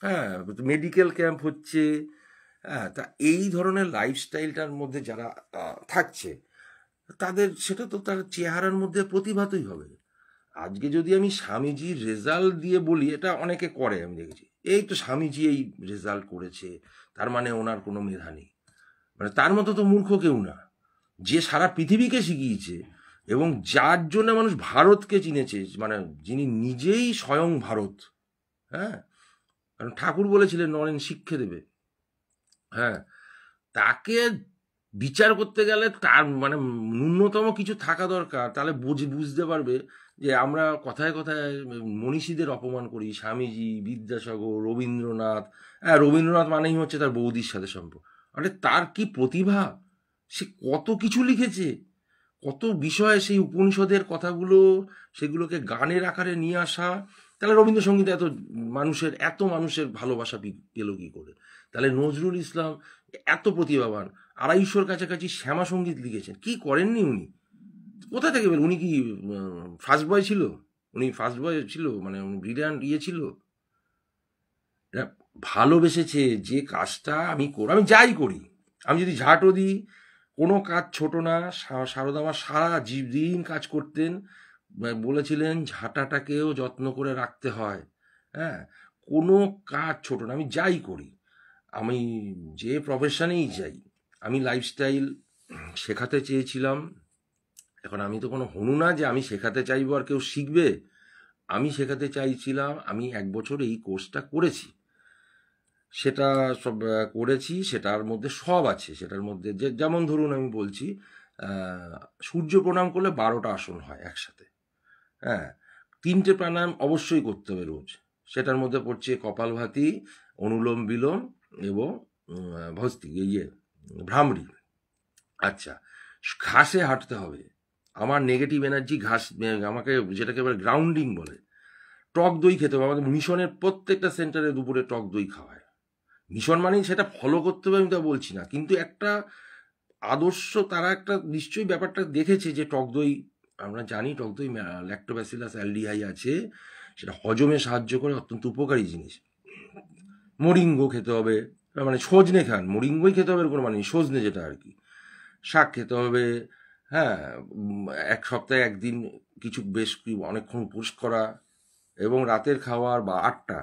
হ্যাঁ, মেডিকেল ক্যাম্প হচ্ছে। হ্যাঁ, তা এই ধরনের লাইফস্টাইলটার মধ্যে যারা থাকছে, তাদের সেটা তো তার চেহারার মধ্যে প্রতিভাতই হবে। আজকে যদি আমি স্বামীজির রেজাল্ট দিয়ে বলি, এটা অনেকে করে, আমি দেখেছি, এই তো স্বামীজি এই রেজাল্ট করেছে, তার মানে ওনার কোনো মেধা নেই। মানে তার মতো তো মূর্খ কেউ না, যে সারা পৃথিবীকে শিখিয়েছে এবং যার জন্য মানুষ ভারতকে চিনেছে, মানে যিনি নিজেই স্বয়ং ভারত। হ্যাঁ, কারণ ঠাকুর বলেছিলেন নরেন শিক্ষে দেবে। হ্যাঁ, তাকে বিচার করতে গেলে তার মানে ন্যূনতম কিছু থাকা দরকার, তাহলে বুঝতে পারবে যে আমরা কথায় কথায় মনীষীদের অপমান করি, স্বামীজি, বিদ্যাসাগর, রবীন্দ্রনাথ। হ্যাঁ, রবীন্দ্রনাথ মানেই হচ্ছে তার বৌদির সাথে সম্পর্ক। আরে তার কি প্রতিভা! সে কত কিছু লিখেছে, কত বিষয়ে সেই উপনিষদের কথাগুলো, সেগুলোকে গানের আকারে নিয়ে আসা। তাহলে রবীন্দ্রসঙ্গীত এত মানুষের ভালোবাসা পেল কি করে? তাহলে নজরুল ইসলাম এত প্রতিভাবান, 250-র কাছাকাছি শ্যামা সঙ্গীত লিখেছেন, কি করেননি উনি? কোথা থেকে উনি কি ফার্স্ট বয় ছিল? উনি ফার্স্ট বয় ছিল, মানে উনি ব্রিলিয়ান্ট ছিল। এরা ভালোবেসেছে যে কাজটা আমি যাই করি, আমি যদি ঝাঁটও দিই, কোনো কাজ ছোট না। শারদা মা সারা দিন কাজ করতেন, বলেছিলেন ঝাঁটাটাকেও যত্ন করে রাখতে হয়। হ্যাঁ, কোনো কাজ ছোট না, আমি যাই করি, আমি যে প্রফেশনেই যাই, আমি লাইফস্টাইল শেখাতে চেয়েছিলাম। এখন আমি তো কোনো হনু না যে আমি শেখাতে চাইবো আর কেউ শিখবে। আমি শেখাতে চাইছিলাম, আমি 1 বছর এই কোর্সটা করেছি, সেটা সব করেছি, সেটার মধ্যে সব আছে। সেটার মধ্যে যেমন ধরুন আমি বলছি, সূর্য প্রণাম করলে 12টা আসন হয় একসাথে। হ্যাঁ, 3টে প্রাণায়াম অবশ্যই করতে হবে রোজ। সেটার মধ্যে পড়ছে কপালভাতি, অনুলোম বিলোম এবং ভস্তি, ভ্রামরি। আচ্ছা, ঘাসে হাঁটতে হবে। আমার নেগেটিভ এনার্জি ঘাস, আমাকে যেটাকে বলে গ্রাউন্ডিং বলে। টক দই খেতে হবে, আমাদের মিশনের প্রত্যেকটা সেন্টারে দুপুরে টক দই খাওয়ায়। মিশন মানেই সেটা ফলো করতে হবে আমি তা বলছি না, কিন্তু একটা আদর্শ, তারা একটা নিশ্চয়ই ব্যাপারটা দেখেছে যে টক দই, আমরা জানি টক দই ল্যাক্টোব্যাসিলাস অ্যালডিহাই আছে, সেটা হজমে সাহায্য করে, অত্যন্ত উপকারী জিনিস। মরিঙ্গো খেতে হবে, মানে সজনে খান, মরিঙ্গোই খেতে হবে কোনো মানে সজনে যেটা আর কি। শাক খেতে হবে। হ্যাঁ, 1 সপ্তাহে 1 দিন কিছু বেশ অনেকক্ষণ উপোস করা, এবং রাতের খাওয়ার বা 8টা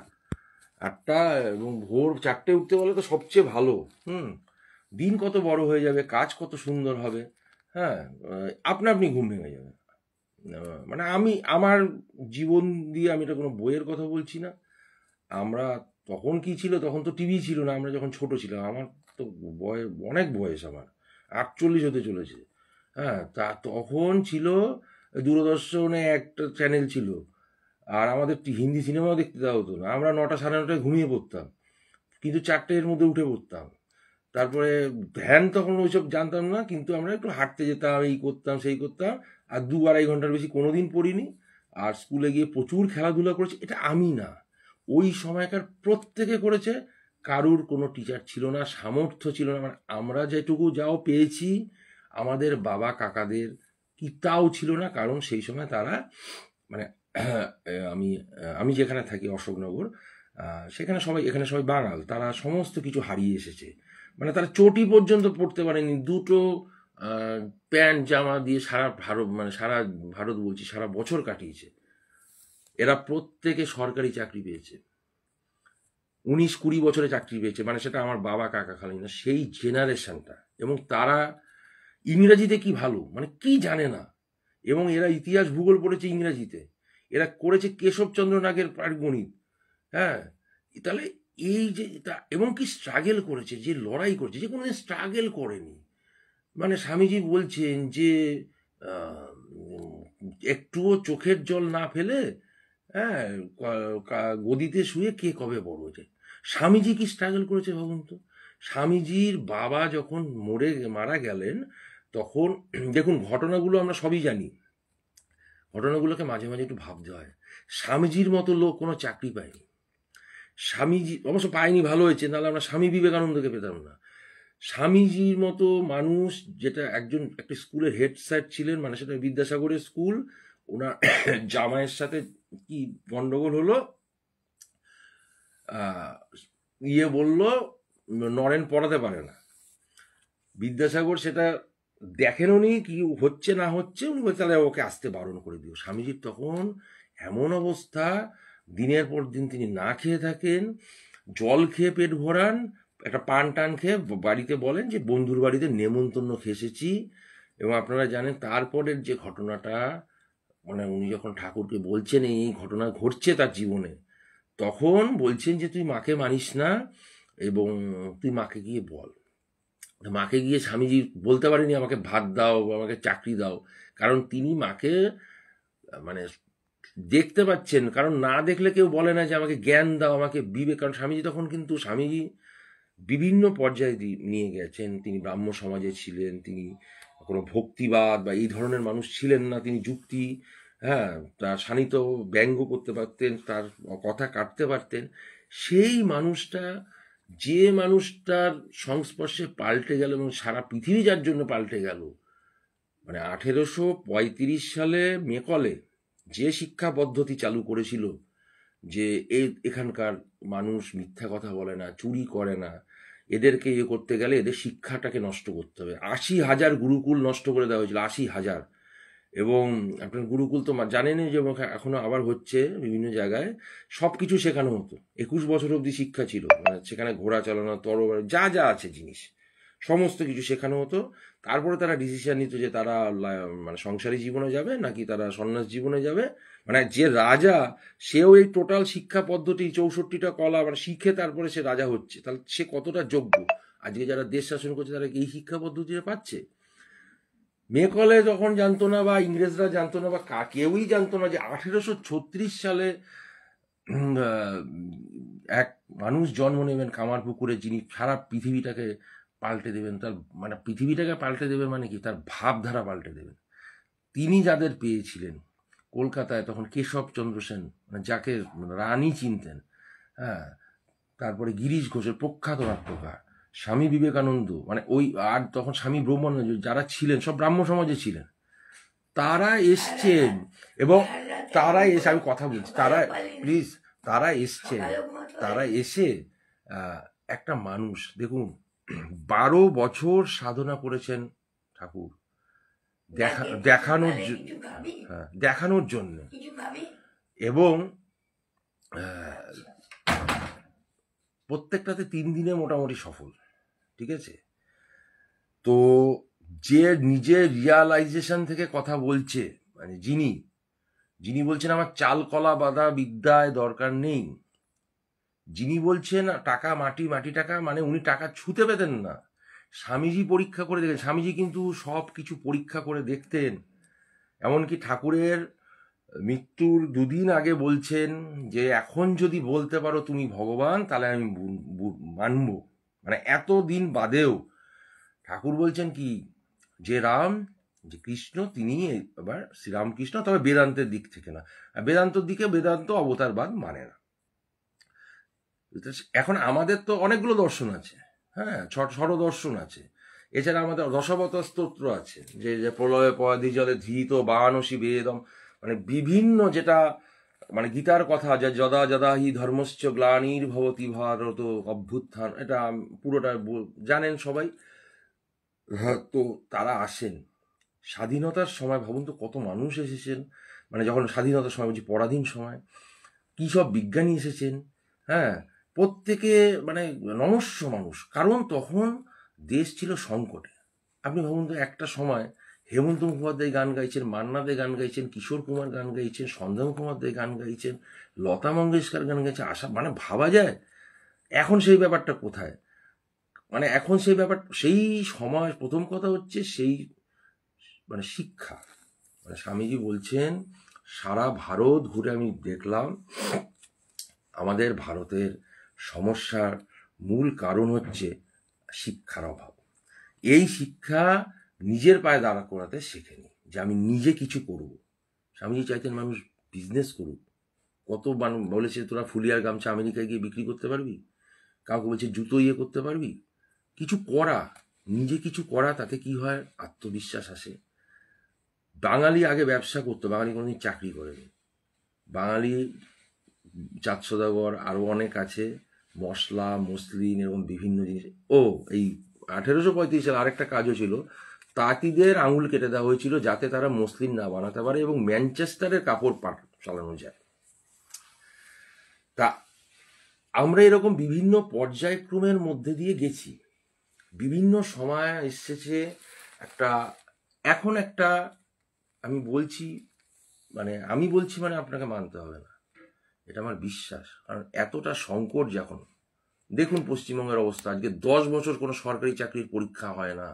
এবং ভোর 4টে উঠতে বলে তো সবচেয়ে ভালো। দিন কত বড় হয়ে যাবে, কাজ কত সুন্দর হবে। হ্যাঁ, আপনি ঘুম ভেঙে যাবে। মানে আমার জীবন দিয়ে, আমি এটা কোনো বইয়ের কথা বলছি না। আমরা তখন কি ছিল, তখন তো টিভি ছিল না, আমরা যখন ছোট ছিলাম, আমার তো অনেক বয়স, আমার 48 হতে চলেছে। হ্যাঁ, তা তখন ছিল দূরদর্শনে একটা চ্যানেল ছিল, আর আমাদের হিন্দি সিনেমাও দেখতে দেওয়া হতো না। আমরা 9টা 9:30টায় ঘুমিয়ে পড়তাম, কিন্তু 4টের মধ্যে উঠে পড়তাম। তারপরে ধ্যান তখন ওইসব জানতাম না, কিন্তু আমরা একটু হাঁটতে যেতাম, এই করতাম সেই করতাম, আর 2-2.5 ঘন্টার বেশি কোনোদিন পড়িনি। আর স্কুলে গিয়ে প্রচুর খেলাধুলা করেছি, এটা আমি না, ওই সময়কার প্রত্যেকে করেছে। কারুর কোনো টিচার ছিল না, সামর্থ্য ছিল না, মানে আমরা যেটুকু যাও পেয়েছি, আমাদের বাবা কাকাদের কি তাও ছিল না, কারণ সেই সময় তারা মানে আমি আমি যেখানে থাকি অশোকনগর, এখানে সবাই বাঙাল, তারা সমস্ত কিছু হারিয়ে এসেছে। মানে তারা চটি পর্যন্ত পড়তে পারেনি, দুটো প্যান্ট জামা দিয়ে সারা ভারত, মানে সারা ভারত বলছি, সারা বছর কাটিয়েছে। এরা প্রত্যেকে সরকারি চাকরি পেয়েছে, 19-20 বছরে চাকরি পেয়েছে, মানে সেটা আমার বাবা কাকা খালি না, সেই জেনারেশনটা। এবং তারা ইংরেজিতে কি ভালো, মানে কি জানে না। এবং এরা ইতিহাস ভূগোল পড়েছে ইংরেজিতে, এরা করেছে কেশবচন্দ্র নাগের পাটগণিত। হ্যাঁ, তাহলে এই যে এবং কি স্ট্রাগল করেছে, যে লড়াই করেছে, যে কোনোদিন স্ট্রাগল করেনি। মানে স্বামীজি বলছেন যে আহ, একটুও চোখের জল না ফেলে, হ্যাঁ, গদিতে শুয়ে কে কবে বড় হয়েছে। স্বামীজি কি স্ট্রাগল করেছে ভাবুন তো। স্বামীজির বাবা যখন মারা গেলেন, তখন দেখুন ঘটনাগুলো আমরা সবই জানি, ঘটনাগুলোকে মাঝে মাঝে একটু ভাবতে হয়। স্বামীজির মতো লোক কোনো চাকরি পায়নি। স্বামীজি অবশ্য পায়নি, ভালো হয়েছে, নাহলে আমরা স্বামী বিবেকানন্দকে পেতাম না। স্বামীজির মতো মানুষ, যেটা একটা স্কুলের হেড স্যার ছিলেন, মানে সেটা বিদ্যাসাগরের স্কুল, ওনার জামাইয়ের সাথে কি গন্ডগোল হলো, বলল নরেন পড়াতে পারে না। বিদ্যাসাগর সেটা দেখেনও নি কি হচ্ছে না হচ্ছে, উনি বলছে তাহলে ওকে আসতে বারণ করে দিও। স্বামীজির তখন এমন অবস্থা, দিনের পর দিন তিনি না খেয়ে থাকেন, জল খেয়ে পেট ভরান, একটা পান টান খেয়ে বাড়িতে বলেন যে বন্ধুর বাড়িতে নেমন্তন্ন খেয়ে এসেছি। এবং আপনারা জানেন তারপরের যে ঘটনাটা, মানে উনি যখন ঠাকুরকে বলছেন এই ঘটনা ঘটছে তার জীবনে, তখন বলছেন যে তুই মাকে মানিস না, এবং তুই মাকে গিয়ে বল। মাকে গিয়ে স্বামীজি বলতে পারেনি আমাকে ভাত দাও বা আমাকে চাকরি দাও, কারণ তিনি মাকে মানে দেখতে পাচ্ছেন, কারণ না দেখলে কেউ বলে না যে আমাকে জ্ঞান দাও, আমাকে বিবেক। কারণ স্বামীজি তখন কিন্তু স্বামীজি বিভিন্ন পর্যায়ে নিয়ে গেছেন। তিনি ব্রাহ্ম সমাজে ছিলেন, তিনি কোনো ভক্তিবাদ বা এই ধরনের মানুষ ছিলেন না, তিনি যুক্তি, হ্যাঁ, তার শানিত ব্যঙ্গ করতে পারতেন, তার কথা কাটতে পারতেন। সেই মানুষটা, যে মানুষটার সংস্পর্শে পাল্টে গেল এবং সারা পৃথিবী যার জন্য পাল্টে গেল, মানে 1835 সালে মেকলে যে শিক্ষা পদ্ধতি চালু করেছিল, যে এখানকার মানুষ মিথ্যা কথা বলে না, চুরি করে না, এদেরকে করতে গেলে এদের শিক্ষাটাকে নষ্ট করতে হবে। 80,000 গুরুকুল নষ্ট করে দেওয়া হয়েছিল, 80,000। এবং আপনার গুরুকুল তো জানেনই যে এখনো আবার হচ্ছে বিভিন্ন জায়গায়, সব কিছু শেখানো হতো। 21 বছর অবধি শিক্ষা ছিল, মানে সেখানে ঘোড়া চালানো, তরবারি, যা যা আছে জিনিস, সমস্ত কিছু শেখানো হতো। তারপরে তারা ডিসিশন নিত যে তারা মানে সংসারী জীবনে যাবে নাকি তারা সন্ন্যাস জীবনে যাবে। মানে যে রাজা, সেও এই টোটাল শিক্ষা পদ্ধতি 64টা কলা মানে শিখে তারপরে সে রাজা হচ্ছে, তাহলে সে কতটা যোগ্য। আজকে যারা দেশ শাসন করছে তারা এই শিক্ষা পদ্ধতিটা পাচ্ছে। মেকলে যখন জানতো না, বা ইংরেজরা জানতো না, বা কেউই জানতো না যে 1836 সালে এক মানুষ জন্ম নেবেন কামারপুকুরে, যিনি সারা পৃথিবীটাকে পাল্টে দেবেন। তার মানে পৃথিবীটাকে পাল্টে দেবেন মানে কি, তার ভাবধারা পাল্টে দেবেন। তিনি যাদের পেয়েছিলেন কলকাতায় তখন, কেশবচন্দ্র সেন, মানে যাকে রানী চিনতেন, হ্যাঁ, তারপরে গিরিশ ঘোষের প্রখ্যাত নাট্যকার, স্বামী বিবেকানন্দ, মানে ওই আর তখন স্বামী ব্রহ্মানন্দ, যারা ছিলেন সব ব্রাহ্ম সমাজে ছিলেন, তারা এসছেন। এবং তারা এসে, আমি কথা বলছি, তারা প্লিজ, তারা এসছেন, তারা এসে একটা মানুষ দেখুন 12 বছর সাধনা করেছেন ঠাকুর, দেখানোর জন্য। এবং প্রত্যেকটাতে 3 দিনে মোটামুটি সফল, ঠিক আছে। তো যে নিজের রিয়ালাইজেশন থেকে কথা বলছে, মানে যিনি বলছেন আমার চাল কলা বাঁধা বিদ্যায় দরকার নেই, যিনি বলছেন টাকা মাটি, মাটি টাকা, মানে উনি টাকা ছুঁতে পেতেন না। স্বামীজি পরীক্ষা করে দেখেন, স্বামীজি কিন্তু সব কিছু পরীক্ষা করে দেখতেন। এমনকি ঠাকুরের মৃত্যুর 2 দিন আগে বলছেন যে এখন যদি বলতে পারো তুমি ভগবান, তাহলে আমি মানব। মানে এত দিন বাদেও ঠাকুর বলছেন কি, যে রাম, যে কৃষ্ণ, তিনি এবার শ্রীরামকৃষ্ণ, তবে বেদান্তের দিক থেকে না। বেদান্তর দিকে বেদান্ত অবতারবাদ মানে না। এখন আমাদের তো অনেকগুলো দর্শন আছে, হ্যাঁ, দর্শন আছে। এছাড়া আমাদের দশাবতার স্তোত্র আছে, যে প্রলয়ে পয়াদি জলে ধৃত বানসী বেদম, মানে বিভিন্ন, যেটা মানে গীতার কথা, যে যদা যদা হি ধর্মশ্চ গ্লানির্ভবতি ভারত অভ্যুত্থান, এটা পুরোটা জানেন সবাই। তো তারা আসেন স্বাধীনতার সময়। ভাবুন তো কত মানুষ এসেছেন, মানে যখন স্বাধীনতার সময় বলছি, পরাধীন সময়, কী সব বিজ্ঞানী এসেছেন। হ্যাঁ, প্রত্যেকে মানে নমস্য মানুষ, কারণ তখন দেশ ছিল সংকটে। আপনি ভাবুন তো, একটা সময় হেমন্ত মুখোপাধ্যায় গান গাইছেন, মান্না দে গান গাইছেন, কিশোর কুমার গান গাইছেন, সন্ধ্যা মুখোপাধ্যায় গান গাইছেন, লতা মঙ্গেশকর গান গাইছেন, আশা, মানে ভাবা যায় এখন সেই ব্যাপারটা কোথায়। মানে এখন সেই ব্যাপার, সেই সময়, প্রথম কথা হচ্ছে সেই মানে শিক্ষা, মানে স্বামীজি বলছেন সারা ভারত ঘুরে আমি দেখলাম আমাদের ভারতের সমস্যার মূল কারণ হচ্ছে শিক্ষার অভাব। এই শিক্ষা নিজের পায়ে দাঁড়া করাতে শেখেনি, যে আমি নিজে কিছু করব। স্বামীজি চাইতেন মানুষ বিজনেস করুক। কত মানুষ বলেছে তোরা ফুলিয়ার গামছা আমেরিকায় গিয়ে বিক্রি করতে পারবি, কাউকে বলছে জুতো ইয়ে করতে পারবি। কিছু করা, নিজে কিছু করা, তাতে কি হয়, আত্মবিশ্বাস আসে। বাঙালি আগে ব্যবসা করতো, বাঙালি কোনোদিন চাকরি করেনি। বাঙালি চাঁদ সদাগর আরও অনেক আছে, মশলা মসলিন এরকম বিভিন্ন জিনিস। এই 1835 সালে আরেকটা কাজও ছিল, তাঁতিদের আঙুল কেটে দেওয়া হয়েছিল যাতে তারা মসলিন না বানাতে পারে এবং ম্যানচেস্টারের কাপড় চালানো যায়। তা আমরা এরকম বিভিন্ন পর্যায়ক্রমের মধ্যে দিয়ে গেছি, বিভিন্ন সময় এসেছে একটা, এখন একটা, আমি বলছি মানে আপনাকে মানতে হবে না, এটা আমার বিশ্বাস। কারণ এতটা সংকট যখন, দেখুন পশ্চিমবঙ্গের অবস্থা, আজকে 10 বছর কোনো সরকারি চাকরির পরীক্ষা হয় না।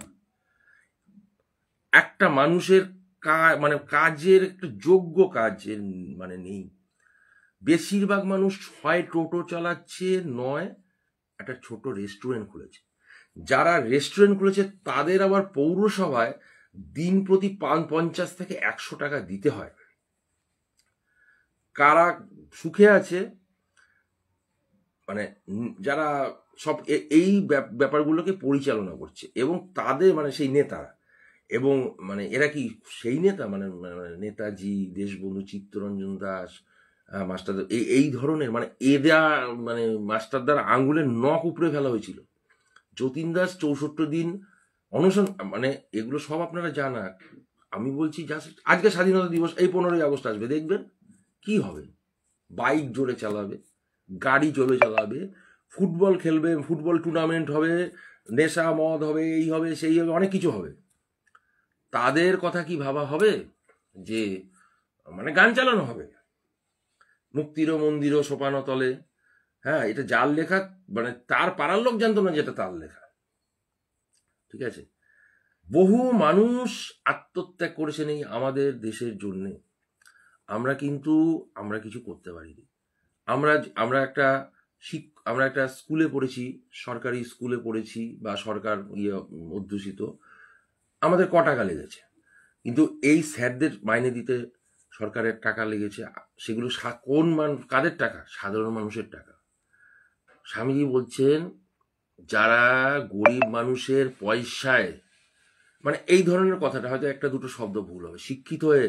একটা মানুষের মানে কাজের একটা যোগ্য কাজের মানে নেই। বেশিরভাগ মানুষ হয় টোটো চালাচ্ছে, নয় একটা ছোট রেস্টুরেন্ট খুলেছে। যারা রেস্টুরেন্ট খুলেছে তাদের আবার পৌরসভায় দিন প্রতি 50 থেকে 100 টাকা দিতে হয়। কারা সুখে আছে, মানে যারা সব এই ব্যাপারগুলোকে পরিচালনা করছে, এবং তাদের মানে সেই নেতারা, এবং মানে এরা কি সেই নেতা, মানে নেতাজি, দেশবন্ধু, চিত্তরঞ্জন দাস, মাস্টারদা, এই ধরনের, মানে এরা, মানে মাস্টারদার আঙ্গুলের নখ উপড়ে ফেলা হয়েছিল। যতীন দাস 64 দিন অনশন, মানে এগুলো সব আপনারা জানা। আমি বলছি জাস্ট আজকে স্বাধীনতা দিবস, এই 15ই আগস্ট আসবে, দেখবেন কি হবে। বাইক জোরে চালাবে, গাড়ি জোরে চালাবে, ফুটবল খেলবে, ফুটবল টুর্নামেন্ট হবে, নেশা মদ হবে, এই হবে সেই হবে, অনেক কিছু হবে। তাদের কথা কি ভাবা হবে যে মানে গান চালানো হবে মুক্তিরও মন্দিরও সোপানো তলে? হ্যাঁ, এটা যার লেখা, মানে তার পাড়ার লোক জানতো না যেটা তার লেখা। ঠিক আছে, বহু মানুষ আত্মত্যাগ করেছেন এই আমাদের দেশের জন্য। আমরা কিছু করতে পারিনি। আমরা আমরা একটা আমরা একটা স্কুলে পড়েছি, সরকারি স্কুলে পড়েছি, বা সরকার অধ্যুষিত। আমাদের ক টাকা লেগেছে, কিন্তু এই স্যারদের মাইনে দিতে সরকারের টাকা লেগেছে। সেগুলো কাদের টাকা? সাধারণ মানুষের টাকা। স্বামীজি বলছেন যারা গরিব মানুষের পয়সায়, মানে এই ধরনের কথাটা হয়তো একটা দুটো শব্দ ভুল হবে, শিক্ষিত হয়ে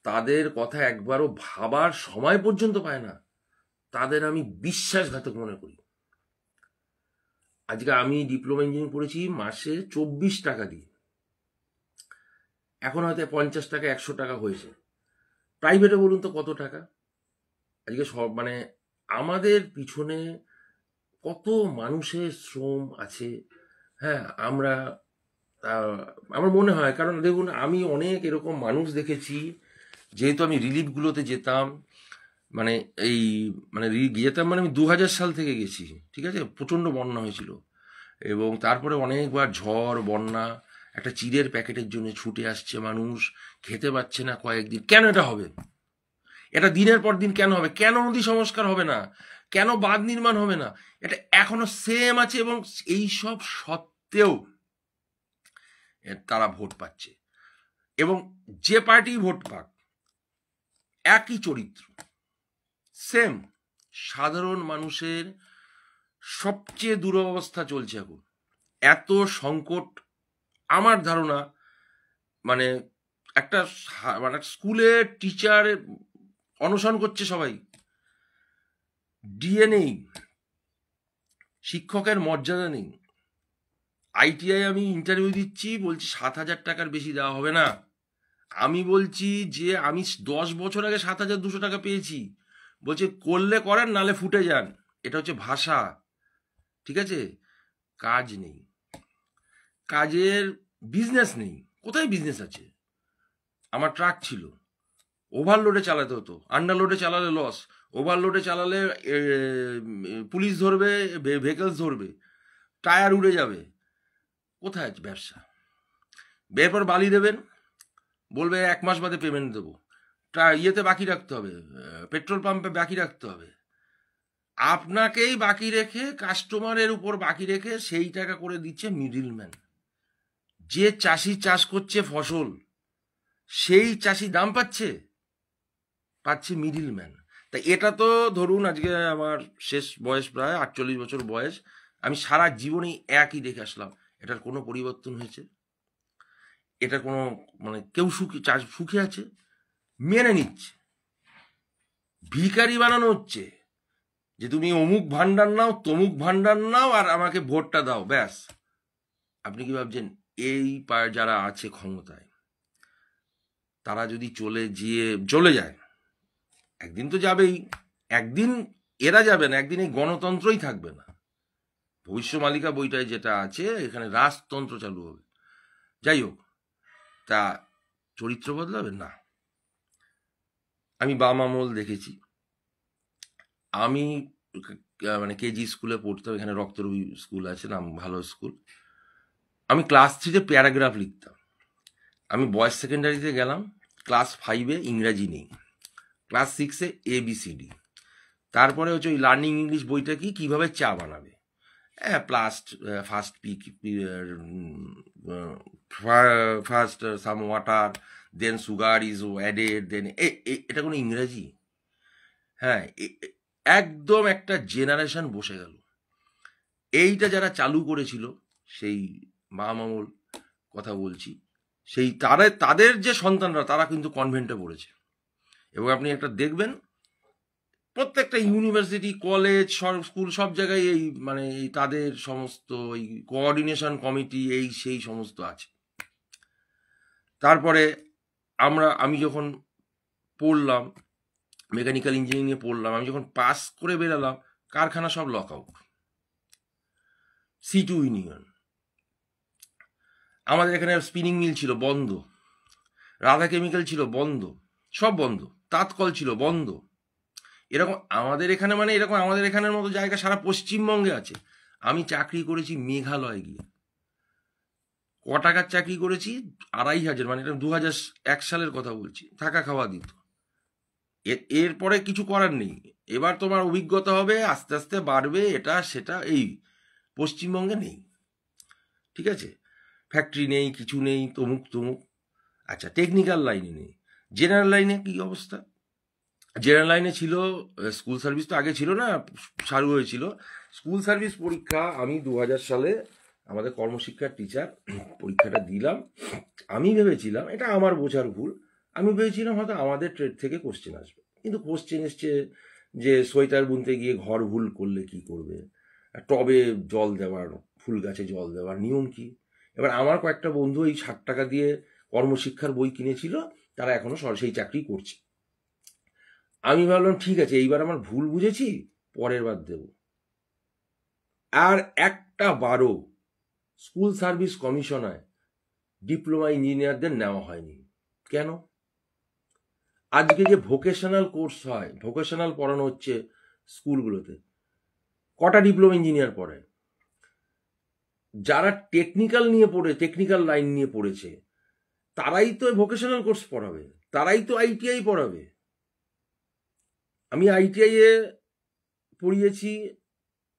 তাদের কথা একবারও ভাবার সময় পর্যন্ত পায় না, তাদের আমি বিশ্বাসঘাতক মনে করি। আজকে আমি ডিপ্লোমা ইঞ্জিনিয়ারিং পড়েছি মাসে 24 টাকা দিয়ে, এখন হয়তো 50 টাকা 100 টাকা হয়েছে। প্রাইভেটে বলুন তো কত টাকা। আজকে সব মানে আমাদের পিছনে কত মানুষের শ্রম আছে। হ্যাঁ, আমার মনে হয়, কারণ দেখুন আমি অনেক এরকম মানুষ দেখেছি, যেহেতু আমি রিলিফগুলোতে যেতাম, মানে এই মানে যেতাম, মানে আমি 2000 সাল থেকে গেছি। ঠিক আছে, প্রচণ্ড বন্যা হয়েছিল, এবং তারপরে অনেকবার ঝড় বন্যা, একটা চিড়ের প্যাকেটের জন্য ছুটে আসছে মানুষ, খেতে পাচ্ছে না কয়েকদিন। কেন এটা হবে? এটা দিনের পর দিন কেন হবে? কেন নদী সংস্কার হবে না? কেন বাঁধ নির্মাণ হবে না? এটা এখনো সেম আছে, এবং এই সব সত্ত্বেও তারা ভোট পাচ্ছে, এবং যে পার্টি ভোট পাক একই চরিত্র, সেম। সাধারণ মানুষের সবচেয়ে দুরবস্থা চলছে এখন, এত সংকট। আমার ধারণা মানে একটা মানে স্কুলে টিচার অনশন করছে সবাই, ডিএ নেই, শিক্ষকের মর্যাদা নেই। আইটিআই আমি ইন্টারভিউ দিচ্ছি, বলছি 7,000 টাকার বেশি দেওয়া হবে না। আমি বলছি যে আমি 10 বছর আগে 7,200 টাকা পেয়েছি। বলছে করলে করেন, নালে ফুটে যান। এটা হচ্ছে ভাষা, ঠিক আছে? কাজ নেই, কাজের বিজনেস নেই। কোথায় বিজনেস আছে? আমার ট্রাক ছিল, ওভারলোডে চালাতে হতো, আন্ডারলোডে চালালে লস, ওভারলোডে চালালে পুলিশ ধরবে, ভেহিকলস ধরবে, টায়ার উড়ে যাবে। কোথায় আছে ব্যবসা? এরপর বালি দেবেন, বলবে 1 মাস বাদে পেমেন্ট দেবো, ইয়েতে বাকি রাখতে হবে, পেট্রোল পাম্পে বাকি রাখতে হবে। আপনাকেই বাকি রেখে, কাস্টমারের উপর বাকি রেখে সেই টাকা করে দিচ্ছে মিডিলম্যান। যে চাষি চাষ করছে ফসল, সেই চাষি দাম পাচ্ছে মিডিলম্যান। তা এটা তো ধরুন আজকে আমার শেষ বয়স প্রায় 48 বছর বয়স, আমি সারা জীবনেই একই দেখে আসলাম। এটার কোনো পরিবর্তন হয়েছে? এটা কোনো মানে কেউ সুখী আছে? মেনে নিচ্ছে। ভিখারি বানানো হচ্ছে যে তুমি অমুক ভান্ডার নাও, তমুক ভান্ডার নাও, আর আমাকে ভোটটা দাও, ব্যাস। আপনি কি ভাবছেন এই যারা আছে ক্ষমতায়, তারা যদি চলে যায়, একদিন তো যাবেই, একদিন এরা যাবে না, একদিন এই গণতন্ত্রই থাকবে না। ভবিষ্যমালিকা বইটায় যেটা আছে, এখানে রাজতন্ত্র চালু হবে। যাই হোক, তা চরিত্র বদলাবে না। আমি বাম আমল দেখেছি। আমি মানে কেজি স্কুলে পড়তাম, এখানে রক্তরবি স্কুল আছে, নাম ভালো স্কুল। আমি ক্লাস 3-তে প্যারাগ্রাফ লিখতাম। আমি বয়েজ সেকেন্ডারিতে গেলাম, ক্লাস 5-এ ইংরাজি নেই, ক্লাস 6-এ ABCD। তারপরে হচ্ছে ওই লার্নিং ইংলিশ বইটা কিভাবে চা বানাবে, first some water, then sugar is added, then এটা কোনো ইংরাজি? হ্যাঁ, একদম একটা জেনারেশন বসে গেল। এইটা যারা চালু করেছিল, সেই বাম আমল কথা বলছি, সেই তাদের যে সন্তানরা, তারা কিন্তু কনভেন্টে পড়েছে। এবং আপনি একটা দেখবেন, প্রত্যেকটা ইউনিভার্সিটি, কলেজ, স্কুল, সব জায়গায় এই মানে এই তাদের সমস্ত এই কোঅর্ডিনেশন কমিটি, এই সেই সমস্ত আছে। তারপরে আমি যখন পড়লাম, মেকানিক্যাল ইঞ্জিনিয়ারিংয়ে পড়লাম, আমি যখন পাস করে বেরালাম, কারখানা সব লক আউট, C2 ইউনিয়ন। আমাদের এখানে স্পিনিং মিল ছিল বন্ধ, রাধা কেমিক্যাল ছিল বন্ধ, সব বন্ধ, তাঁতকল ছিল বন্ধ। এরকম আমাদের এখানে, মানে এরকম আমাদের এখানের মতো জায়গা সারা পশ্চিমবঙ্গে আছে। আমি চাকরি করেছি মেঘালয় গিয়ে। ক টাকার চাকরি করেছি? 2,500, মানে এটা 2001 সালের কথা বলছি। থাকা খাওয়া দিত। এরপরে কিছু করার নেই। এবার তোমার অভিজ্ঞতা হবে, আস্তে আস্তে বাড়বে, এটা সেটা, এই পশ্চিমবঙ্গে নেই, ঠিক আছে? ফ্যাক্টরি নেই, কিছু নেই, তমুক। আচ্ছা, টেকনিক্যাল লাইনে নেই। জেনারেল লাইনে কি অবস্থা? জেনারেল লাইনে ছিল স্কুল সার্ভিস, তো আগে ছিল না, চালু হয়েছিল স্কুল সার্ভিস পরীক্ষা। আমি 2000 সালে আমাদের কর্মশিক্ষার টিচার পরীক্ষাটা দিলাম। আমি ভেবেছিলাম, এটা আমার বোঝার ভুল, আমি ভেবেছিলাম হয়তো আমাদের ট্রেড থেকে কোশ্চেন আসবে, কিন্তু কোশ্চেন এসছে যে সোয়েটার বুনতে গিয়ে ঘর ভুল করলে কি করবে, টবে জল দেওয়ার, ফুল গাছে জল দেওয়ার নিয়ম কি। এবার আমার কয়েকটা বন্ধু এই 60 টাকা দিয়ে কর্মশিক্ষার বই কিনেছিল, তারা এখনো সেই চাকরি করছে। আমি ভাবলাম ঠিক আছে, এইবার আমার ভুল বুঝেছি, পরের বার দেব। আর একটা বারও স্কুল সার্ভিস কমিশনায় ডিপ্লোমা ইঞ্জিনিয়ারদের নেওয়া হয়নি। কেন? আজকে যে ভোকেশনাল কোর্স হয়, ভোকেশনাল পড়ানো হচ্ছে স্কুলগুলোতে, কটা ডিপ্লোমা ইঞ্জিনিয়ার পড়ে? যারা টেকনিক্যাল লাইন নিয়ে পড়েছে, তারাই তো ভোকেশনাল কোর্স পড়াবে, তারাই তো ITI পড়াবে। আমি ITI এ পড়িয়েছি,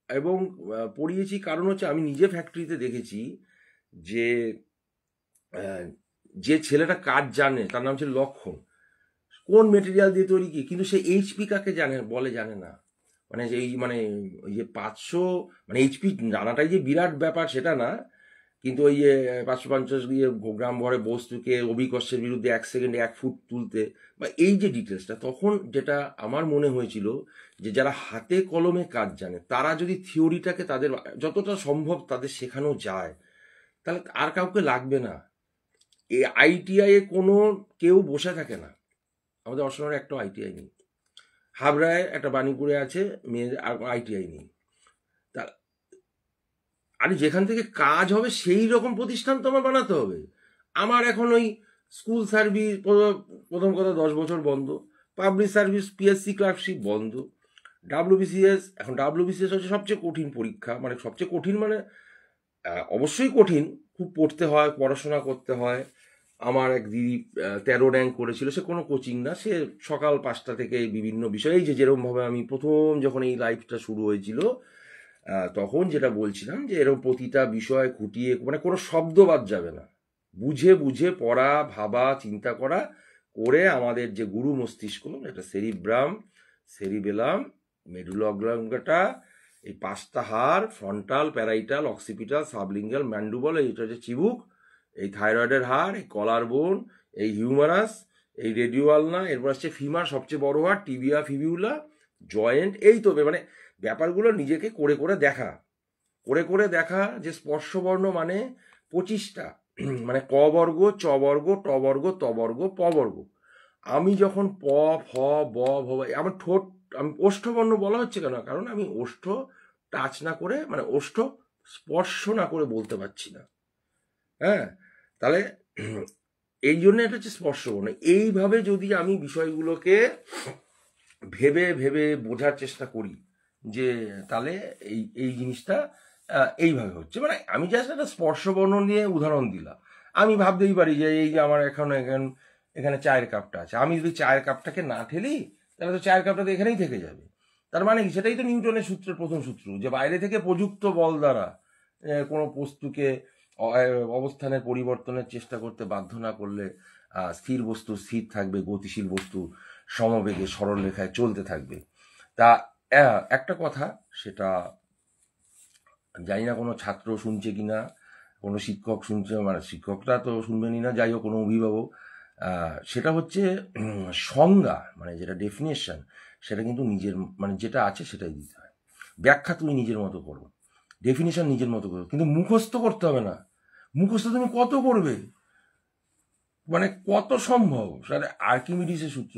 এবং পড়িয়েছি কারণ হচ্ছে আমি নিজে ফ্যাক্টরিতে দেখেছি যে ছেলেটা কাজ জানে, তার নাম হচ্ছে লক্ষণ, কোন মেটেরিয়াল দিয়ে তৈরি কি, কিন্তু সে HP কাকে জানে না। মানে ওই যে 500, মানে HP জানাটাই যে বিরাট ব্যাপার সেটা না, কিন্তু ওই যে 550 গ্রাম ভরে বস্তুকে অভিকর্ষের বিরুদ্ধে 1 সেকেন্ডে 1 ফুট তুলতে, বা এই যে ডিটেলসটা, তখন যেটা আমার মনে হয়েছিল যে যারা হাতে কলমে কাজ জানে, তারা যদি থিওরিটাকে তাদের যতটা সম্ভব তাদের শেখানো যায়, তাহলে আর কাউকে লাগবে না। এই ITI এ কোনো কেউ বসে থাকে না, আমাদের অসমের একটা ITI নেই, হাবড়ায় একটা বাণীপুরে আছে, মেয়েদের আর ITI নেই। তা আরে যেখান থেকে কাজ হবে সেই রকম প্রতিষ্ঠান তো আমার বানাতে হবে। আমার এখন ওই স্কুল সার্ভিস প্রথম কথা 10 বছর বন্ধ, পাবলিক সার্ভিস PSC ক্লার্কশিপ বন্ধ, WBCS, এখন WBCS হচ্ছে সবচেয়ে কঠিন পরীক্ষা, মানে সবচেয়ে কঠিন মানে অবশ্যই কঠিন, খুব পড়তে হয়, পড়াশোনা করতে হয়। আমার এক দিদি 13 র্যাঙ্ক করেছিল, সে কোনো কোচিং না, সে সকাল 5টা থেকে বিভিন্ন বিষয়, এই যে যেরকমভাবে আমি প্রথম যখন এই লাইফটা শুরু হয়েছিল তখন যেটা বলছিলাম যে এরকম প্রতিটা বিষয় খুঁটিয়ে, মানে কোনো শব্দ বাদ যাবে না, বুঝে বুঝে পড়া, ভাবা, চিন্তা করা করে আমাদের যে গুরু মস্তিষ্ক, এটা সেরিব্রাম, সেরিবেলাম, মেডুলা অবলাঙ্গাটা, এই 5টা হাড়, ফ্রন্টাল, প্যারাইটাল, অক্সিপিটাল, সাবলিঙ্গাল, ম্যান্ডুবল, এইটা হচ্ছে চিবুক, এই থাইরয়েডের হাড়, এই কলার বোন, এই হিউমারাস, এই রেডিওয়ালনা, এরপর আসছে ফিমার, সবচেয়ে বড় হাড়, টিবিয়া, ফিবিউলা, জয়েন্ট, এই তো মানে ব্যাপারগুলো নিজেকে করে করে দেখা, করে করে দেখা যে স্পর্শবর্ণ মানে 25টা, মানে ক বর্গ, চ বর্গ, ট বর্গ, ত বর্গ, প বর্গ। আমি যখন প, ফ, ব, ভ, আমার ঠোঁট, আমি ওষ্ঠবর্ণ বলা হচ্ছে কেন, কারণ আমি ওষ্ঠ টাচ না করে, মানে ওষ্ঠ স্পর্শ না করে বলতে পারছি না। হ্যাঁ, তাহলে এই জন্য এটা হচ্ছে স্পর্শবর্ণ। এইভাবে যদি আমি বিষয়গুলোকে ভেবে ভেবে বোঝার চেষ্টা করি যে তাহলে এই এই জিনিসটা এইভাবে হচ্ছে, মানে আমি জাস্ট একটা স্পর্শবর্ণ নিয়ে উদাহরণ দিলাম। আমি ভাবতেই পারি যে এই যে আমার এখানে চায়ের কাপটা আছে, আমি যদি চায়ের কাপটাকে না ঠেলি তাহলে তো চায়ের কাপটা তো এখানেই থেকে যাবে। তার মানে কি, সেটাই তো নিউটনের সূত্রের প্রথম সূত্র, যে বাইরে থেকে প্রযুক্ত বল দ্বারা কোনো বস্তুকে অবস্থানের পরিবর্তনের চেষ্টা করতে বাধ্য না করলে স্থির বস্তু স্থির থাকবে, গতিশীল বস্তু সমবেগে সরল রেখায় চলতে থাকবে। তা একটা কথা, সেটা জানি না কোনো ছাত্র শুনছে কিনা, কোনো শিক্ষক শুনছে, মানে শিক্ষকরা তো শুনবেনই না, যাই হোক কোনো অভিভাবক, সেটা হচ্ছে সংজ্ঞা, মানে যেটা ডেফিনেশন, সেটা কিন্তু নিজের, মানে যেটা আছে সেটাই দিতে হয়। ব্যাখ্যা তুমি নিজের মতো করো, ডেফিনেশন নিজের মতো করো, কিন্তু মুখস্থ করতে হবে না। মুখস্থ তুমি কত করবে, মানে কত সম্ভব, সেটা আর্কিমিডিসের সূত্র।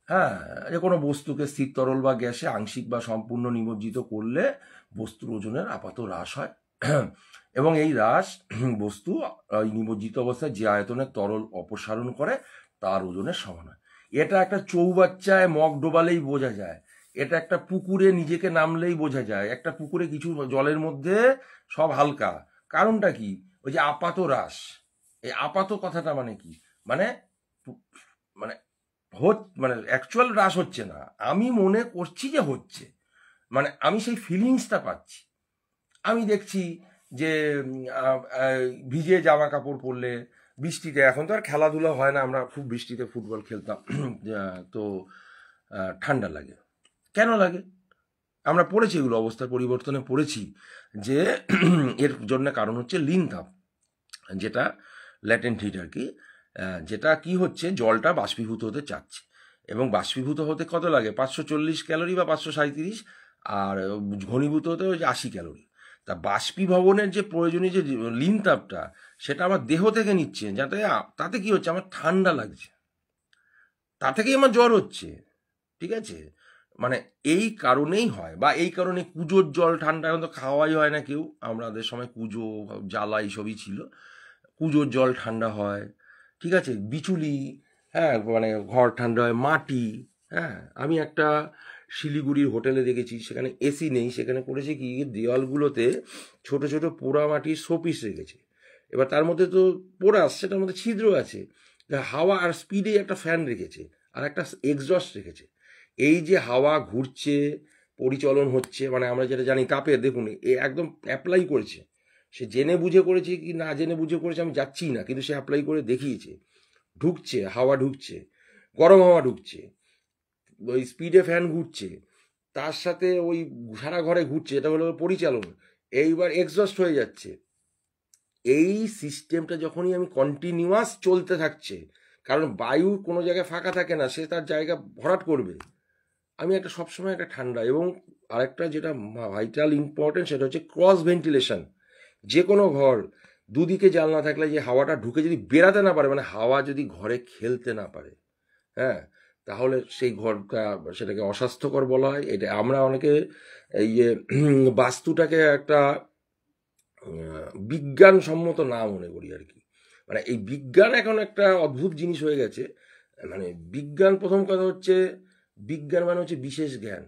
হ্যাঁ, যে কোনো বস্তুকে স্থির তরল বা গ্যাসে আংশিক বা সম্পূর্ণ নিমজ্জিত করলে বস্তুর ওজনের আপাত হ্রাস হয়, এবং এই হ্রাস বস্তু নিমজ্জিত অবস্থায় যে আয়তনের তরল অপসারণ করে তার ওজনের সমান হয়। এটা একটা চৌবাচ্চায় মগ ডোবালেই বোঝা যায়, এটা একটা পুকুরে নিজেকে নামলেই বোঝা যায়, একটা পুকুরে কিছু জলের মধ্যে সব হালকা, কারণটা কি, ওই যে আপাত হ্রাস। এই আপাত কথাটা মানে কি, মানে মানে মানে অ্যাকচুয়াল হ্রাস হচ্ছে না, আমি মনে করছি যে হচ্ছে, মানে আমি সেই ফিলিংসটা পাচ্ছি। আমি দেখছি যে ভিজে জামা কাপড় পরলে, বৃষ্টিতে, এখন তো আর খেলাধুলা হয় না, আমরা খুব বৃষ্টিতে ফুটবল খেলতাম, তো ঠান্ডা লাগে, কেন লাগে, আমরা পড়েছি এগুলো, অবস্থার পরিবর্তনে পড়েছি যে এর জন্য কারণ হচ্ছে লিন তাপ, যেটা ল্যাটেন্ট হিট আর কি, যেটা কি হচ্ছে, জলটা বাষ্পীভূত হতে চাচ্ছে, এবং বাষ্পীভূত হতে কত লাগে, 540 ক্যালোরি বা 537, আর ঘনীভূত হতে ওই 80 ক্যালোরি। তা বাষ্পীভবনের যে প্রয়োজনীয় যে লিন তাপটা, সেটা আমার দেহ থেকে নিচ্ছে, যাতে তাতে কি হচ্ছে, আমার ঠান্ডা লাগছে, তা থেকেই আমার জ্বর হচ্ছে, ঠিক আছে। মানে এই কারণেই হয়, বা এই কারণে কুজোর জল ঠান্ডা, এখন তো খাওয়াই হয় না কেউ, আমাদের সময় কুজো, জ্বালা এইসবই ছিল, কুজোর জল ঠান্ডা হয়, ঠিক আছে, বিচুলি, হ্যাঁ, মানে ঘর ঠান্ডা হয়, মাটি। হ্যাঁ, আমি একটা শিলিগুড়ির হোটেলে দেখেছি, সেখানে এসি নেই, সেখানে করেছে কি, দেওয়ালগুলোতে ছোট ছোট পোড়া মাটির শোপিস রেখেছে, এবার তার মধ্যে তো পোড়া, সেটার মধ্যে ছিদ্র আছে, হাওয়া আর স্পিডে একটা ফ্যান রেখেছে, আর একটা এক্সজস্ট রেখেছে, এই যে হাওয়া ঘুরছে, পরিচলন হচ্ছে, মানে আমরা যেটা জানি তাপের, দেখুন এ একদম অ্যাপ্লাই করেছে, সে জেনে বুঝে করেছে কি না জেনে বুঝে করেছে আমি যাচ্ছি না, কিন্তু সে অ্যাপ্লাই করে দেখিয়েছে, ঢুকছে হাওয়া, ঢুকছে গরম হাওয়া, ঢুকছে ওই স্পিডে ফ্যান ঘুরছে, তার সাথে ওই সারা ঘরে ঘুরছে, এটা হলো পরিচালন, এইবার এক্সস্ট হয়ে যাচ্ছে। এই সিস্টেমটা যখনই আমি কন্টিনিউয়াস চলতে থাকছে, কারণ বায়ু কোনো জায়গায় ফাঁকা থাকে না, সে তার জায়গা ভরাট করবে, আমি একটা সবসময় একটা ঠান্ডা, এবং আরেকটা যেটা ভাইটাল ইম্পর্টেন্ট, সেটা হচ্ছে ক্রস ভেন্টিলেশন। যে কোনো ঘর দুদিকে জানলা থাকলে যে হাওয়াটা ঢুকে যদি বেরাতে না পারে, মানে হাওয়া যদি ঘরে খেলতে না পারে, হ্যাঁ, তাহলে সেই ঘরটা, সেটাকে অস্বাস্থ্যকর বলা হয়। এটা আমরা অনেকে এই যে বাস্তুটাকে একটা বিজ্ঞানসম্মত না মনে করি আর কি। মানে এই বিজ্ঞান এখন একটা অদ্ভুত জিনিস হয়ে গেছে। মানে বিজ্ঞান, প্রথম কথা হচ্ছে বিজ্ঞান মানে হচ্ছে বিশেষ জ্ঞান,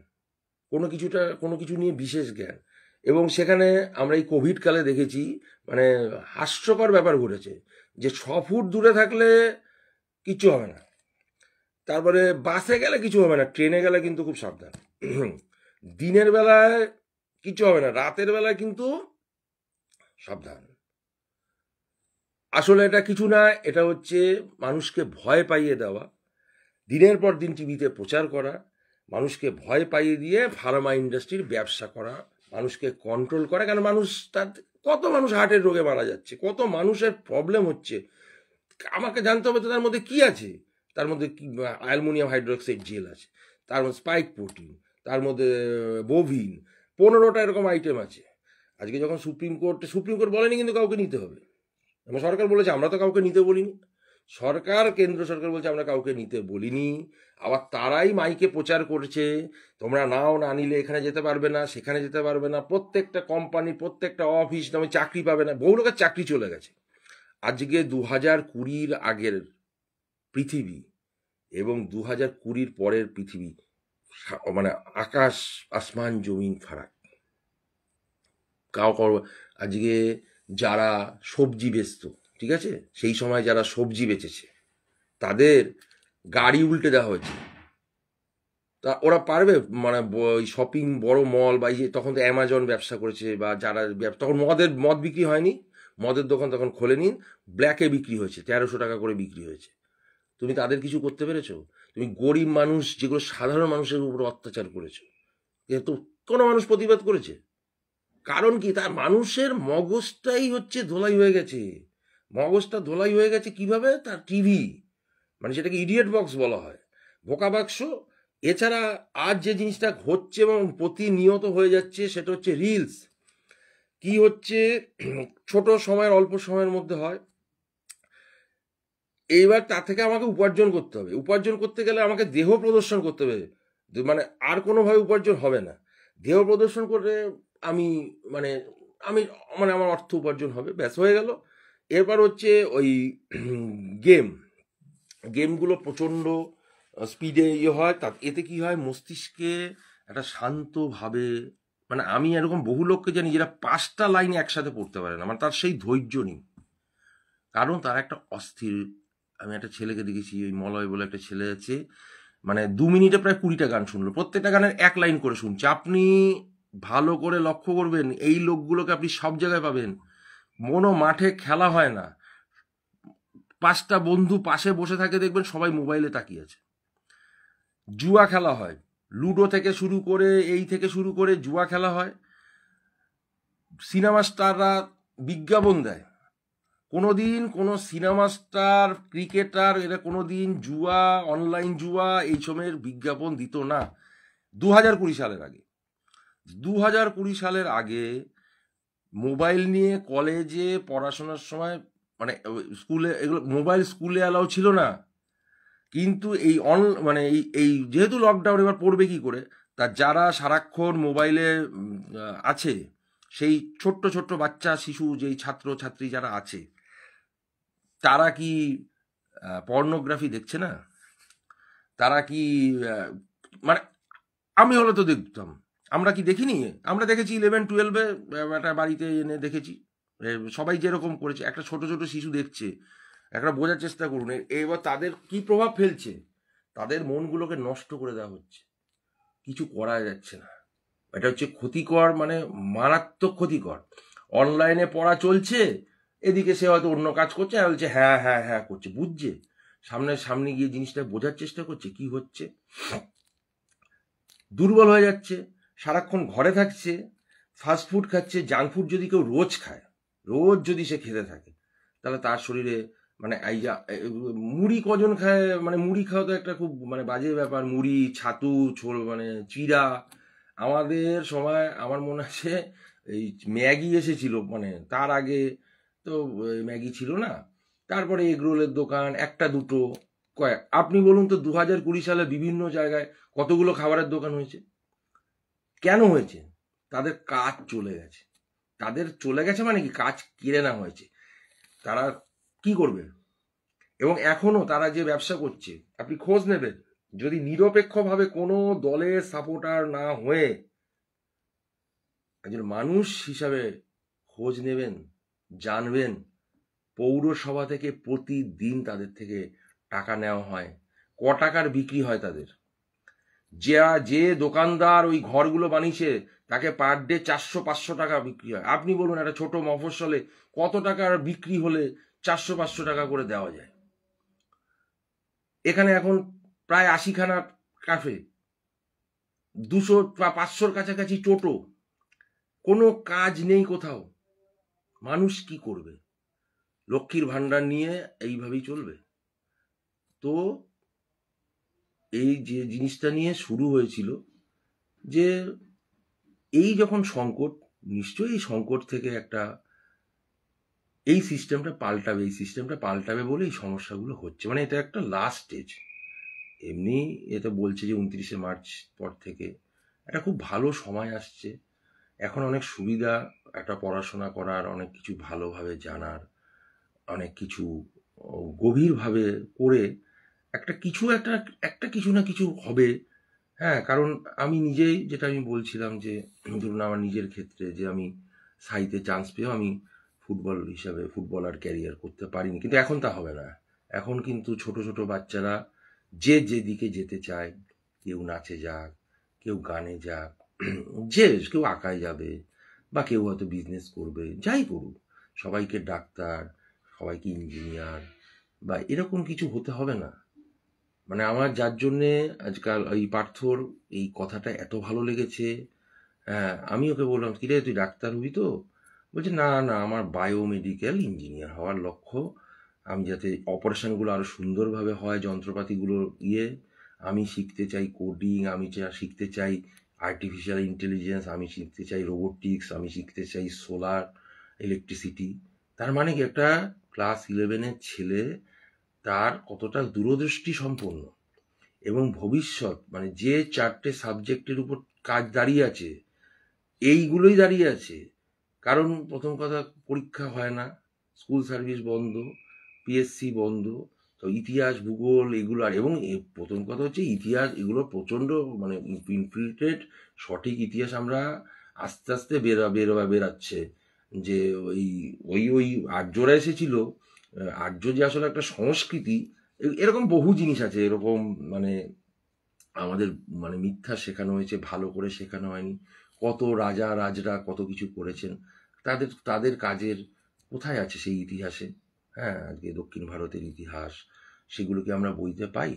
কোনো কিছু নিয়ে বিশেষ জ্ঞান। এবং সেখানে আমরা এই কোভিড কালে দেখেছি, মানে হাস্যকর ব্যাপার ঘটেছে, যে 6 ফুট দূরে থাকলে কিচ্ছু হবে না, তারপরে বাসে গেলে কিছু হবে না, ট্রেনে গেলে কিন্তু খুব সাবধান। দিনের বেলায় কিছু হবে না, রাতের বেলায় কিন্তু সাবধান। আসলে এটা কিছু না, এটা হচ্ছে মানুষকে ভয় পাইয়ে দেওয়া, দিনের পর দিন টিভিতে প্রচার করা, মানুষকে ভয় পাইয়ে দিয়ে ফার্মা ইন্ডাস্ট্রির ব্যবসা করা, মানুষকে কন্ট্রোল করা। কেন মানুষ, তার কত মানুষ হার্টের রোগে মারা যাচ্ছে, কত মানুষের প্রবলেম হচ্ছে, আমাকে জানতে হবে তো তার মধ্যে কি আছে। তার মধ্যে কি অ্যালুমিনিয়াম হাইড্রোক্সাইড জেল আছে, তার মধ্যে স্পাইক প্রোটিন, তার মধ্যে বোভিন, 15টা এরকম আইটেম আছে। আজকে যখন সুপ্রিম কোর্ট বলেনি কিন্তু কাউকে নিতে হবে, সরকার বলেছে, আমরা তো কাউকে নিতে বলিনি। কেন্দ্র সরকার বলছে আমরা কাউকে নিতে বলিনি। আবার তারাই মাইকে প্রচার করছে, তোমরা নাও, না নিলে এখানে যেতে পারবে না, সেখানে যেতে পারবে না, প্রত্যেকটা কোম্পানি, প্রত্যেকটা অফিস, তুমি চাকরি পাবে না। বহু লোকের চাকরি চলে গেছে। আজকে 2020 আগের পৃথিবী এবং 2020 পরের পৃথিবী, মানে আকাশ আসমান জমিন ফারাক। আজকে যারা সবজি বেচত, ঠিক আছে, সেই সময় যারা সবজি বেচেছে তাদের গাড়ি উল্টে দেওয়া হয়েছে। তা ওরা পারবে, মানে শপিং বড় মল বা তখন তো অ্যামাজন ব্যবসা করেছে, বা যারা তখন মদ বিক্রি হয়নি, মদের দোকান তখন খোলেনি, ব্ল্যাকে বিক্রি হয়েছে, 1300 টাকা করে বিক্রি হয়েছে। তুমি তাদের কিছু করতে পেরেছো? তুমি গরিব মানুষ, যেগুলো সাধারণ মানুষের উপর অত্যাচার করেছো, কিন্তু কোনো মানুষ প্রতিবাদ করেছে? কারণ কি, তার মানুষের মগজটাই হচ্ছে ধোলাই হয়ে গেছে। মগজটা ধোলাই হয়ে গেছে কিভাবে? তার টিভি, মানে যেটাকে ইডিয়েট বক্স বলা হয়, বোকা বাক্স। এছাড়া আজ যে জিনিসটা হচ্ছে এবং প্রতিনিয়ত হয়ে যাচ্ছে, সেটা হচ্ছে রিলস। কি হচ্ছে, ছোট সময়ের, অল্প সময়ের মধ্যে হয়। এইবার তার থেকে আমাকে উপার্জন করতে হবে, উপার্জন করতে গেলে আমাকে দেহ প্রদর্শন করতে হবে, মানে আর কোনোভাবে উপার্জন হবে না। দেহ প্রদর্শন করে আমি, মানে আমি, মানে আমার অর্থ উপার্জন হবে, ব্যাস হয়ে গেল। এরপর হচ্ছে ওই গেমগুলো প্রচণ্ড স্পিডে হয়, এতে কি হয়, মস্তিষ্কে একটা শান্তভাবে, মানে আমি এরকম বহু লোককে জানি যারা 5টা লাইন একসাথে পড়তে পারে না, মানে তার সেই ধৈর্য নেই, কারণ তার একটা অস্থির। আমি একটা ছেলেকে দেখেছি, ওই মলয় বলে একটা ছেলে আছে, মানে 2 মিনিটে প্রায় 20টা গান শুনলো, প্রত্যেকটা গানের 1 লাইন করে শুনছে। আপনি ভালো করে লক্ষ্য করবেন, এই লোকগুলোকে আপনি সব জায়গায় পাবেন। মাঠে খেলা হয় না, 5টা বন্ধু পাশে বসে থাকে, দেখবেন সবাই মোবাইলে তাকিয়ে আছে। জুয়া খেলা হয়, লুডো থেকে শুরু করে, এই থেকে শুরু করে জুয়া খেলা হয়। সিনেমা স্টাররা বিজ্ঞাপন দেয়, কোনোদিন কোনো সিনেমা স্টার, ক্রিকেটার, এরা কোনোদিন জুয়া, অনলাইন জুয়া এই সময়ের বিজ্ঞাপন দিত না। 2020 সালের আগে, 2020 সালের আগে মোবাইল নিয়ে কলেজে পড়াশোনার সময়, মানে স্কুলে, এগুলো মোবাইল স্কুলে অ্যালাউ ছিল না। কিন্তু এই মানে এই যেহেতু লকডাউন, এবার পড়বে কি করে, তা যারা সারাক্ষণ মোবাইলে আছে, সেই ছোট্ট ছোট্ট বাচ্চা, শিশু, যেই ছাত্র ছাত্রী যারা আছে, তারা কি পর্নোগ্রাফি দেখছে না? তারা কি মানে আমি হলে তো দেখতাম, আমরা কি দেখিনি? আমরা দেখেছি 11-12-এ একটা বাড়িতে এনে দেখেছি, সবাই যেরকম করেছে, একটা ছোট ছোট শিশু দেখছে, একটা বোঝার চেষ্টা করুন। এবার তাদের কি প্রভাব ফেলছে, তাদের মনগুলোকে নষ্ট করে দেওয়া হচ্ছে, কিছু করা যাচ্ছে না। এটা হচ্ছে ক্ষতিকর, মানে মারাত্মক ক্ষতিকর। অনলাইনে পড়া চলছে, এদিকে সে হয়তো অন্য কাজ করছে, আর বলছে হ্যাঁ হ্যাঁ হ্যাঁ করছে, বুঝছে, সামনে গিয়ে জিনিসটা বোঝার চেষ্টা করছে কি হচ্ছে। দুর্বল হয়ে যাচ্ছে, সারাক্ষণ ঘরে থাকছে, ফাস্ট ফুড খাচ্ছে। জাঙ্ক ফুড যদি কেউ রোজ খায়, রোজ যদি সে খেতে থাকে, তাহলে তার শরীরে, মানে এই যা মুড়ি কজন খায়, মানে মুড়ি খাওয়া তো একটা খুব মানে বাজে ব্যাপার। মুড়ি, ছাতু, মানে চিড়া। আমাদের সময় আমার মনে আছে এই ম্যাগি এসেছিল, মানে তার আগে তো ম্যাগি ছিল না, তারপরে এগরোলের দোকান একটা দুটো কয়েক। আপনি বলুন তো 2020 সালে বিভিন্ন জায়গায় কতগুলো খাবারের দোকান হয়েছে? কেন হয়েছে? তাদের কাজ চলে গেছে। তাদের চলে গেছে মানে কি, কাজ কেড়ে নেওয়া হয়েছে। তারা কি করবে? এবং এখনো তারা যে ব্যবসা করছে, আপনি খোঁজ নেবেন, যদি নিরপেক্ষভাবে কোনো দলের সাপোর্টার না হয়ে একজন মানুষ হিসাবে খোঁজ নেবেন, জানবেন পৌরসভা থেকে প্রতিদিন তাদের থেকে টাকা নেওয়া হয়। ক টাকার বিক্রি হয় তাদের? যে দোকানদার ওই ঘরগুলো বানিয়েছে তাকে পার ডে 400-500 টাকা বিক্রি হয়। আপনি বলুন একটা ছোট মফস্বলে কত টাকার বিক্রি হলে 400-500 টাকা করে দেওয়া যায়? এখানে এখন প্রায় 80খানা কাফে, 200 বা 500-র কাছাকাছি টোটো, কোনো কাজ নেই কোথাও। মানুষ কি করবে? লক্ষ্মীর ভান্ডার নিয়ে এইভাবেই চলবে। তো এই যে জিনিসটা নিয়ে শুরু হয়েছিল, যে এই যখন সংকট, নিশ্চয়ই এই সংকট থেকে একটা এই সিস্টেমটা পাল্টাবে বলে এই সমস্যাগুলো হচ্ছে। মানে এটা একটা লাস্ট স্টেজ। এমনি এটা বলছে যে 29শে মার্চ পর থেকে একটা খুব ভালো সময় আসছে। এখন অনেক সুবিধা, একটা পড়াশোনা করার, অনেক কিছু ভালোভাবে জানার, অনেক কিছু গভীরভাবে করে একটা কিছু না কিছু হবে। হ্যাঁ, কারণ আমি নিজেই, যেটা আমি বলছিলাম যে ধরুন আমার নিজের ক্ষেত্রে, যে আমি সাইতে চান্স পেয়েও আমি ফুটবলার ক্যারিয়ার করতে পারিনি, কিন্তু এখন তা হবে না। এখন কিন্তু ছোট ছোট বাচ্চারা যে যেদিকে যেতে চায়, কেউ নাচে যাক, কেউ গানে যাক, কেউ আঁকায় যাবে, বা কেউ হয়তো বিজনেস করবে, যাই করুক, সবাইকে ডাক্তার, সবাইকে ইঞ্জিনিয়ার বা এরকম কিছু হতে হবে না। মানে আমার যার জন্যে আজকাল এই পার্থর এই কথাটা এত ভালো লেগেছে, হ্যাঁ, আমি ওকে বললাম, কিরে তুই ডাক্তার হবি তো? বলছে, না না, আমার বায়োমেডিক্যাল ইঞ্জিনিয়ার হওয়ার লক্ষ্য। আমি যাতে অপারেশনগুলো আরো সুন্দরভাবে হয়, যন্ত্রপাতিগুলো আমি শিখতে চাই কোডিং, আমি শিখতে চাই আর্টিফিশিয়াল ইন্টেলিজেন্স, আমি শিখতে চাই রোবোটিক্স, আমি শিখতে চাই সোলার ইলেকট্রিসিটি। তার মানে কি, একটা ক্লাস 11-এর ছেলে তার কতটা দূরদৃষ্টি সম্পন্ন, এবং ভবিষ্যৎ মানে যে 4টে সাবজেক্টের উপর কাজ দাঁড়িয়ে আছে, এইগুলোই দাঁড়িয়ে আছে। কারণ প্রথম কথা, পরীক্ষা হয় না, স্কুল সার্ভিস বন্ধ, পিএসসি বন্ধ, তো ইতিহাস ভূগোল এগুলো, আর এবং প্রথম কথা হচ্ছে ইতিহাস, এগুলো প্রচণ্ড মানে ইনফিল্ট্রেট, সঠিক ইতিহাস আমরা আস্তে আস্তে বেরাচ্ছে। যে ওই ওই ওই আর্যরা এসেছিল, আর্য যে আসলে একটা সংস্কৃতি, এরকম বহু জিনিস আছে এরকম, মানে আমাদের মানে মিথ্যা শেখানো হয়েছে, ভালো করে শেখানো হয়নি। কত রাজরা কত কিছু করেছেন, তাদের তাদের কাজের কোথায় আছে সেই ইতিহাসে? হ্যাঁ, আজকে দক্ষিণ ভারতের ইতিহাস, সেগুলো কি আমরা বইতে পাই?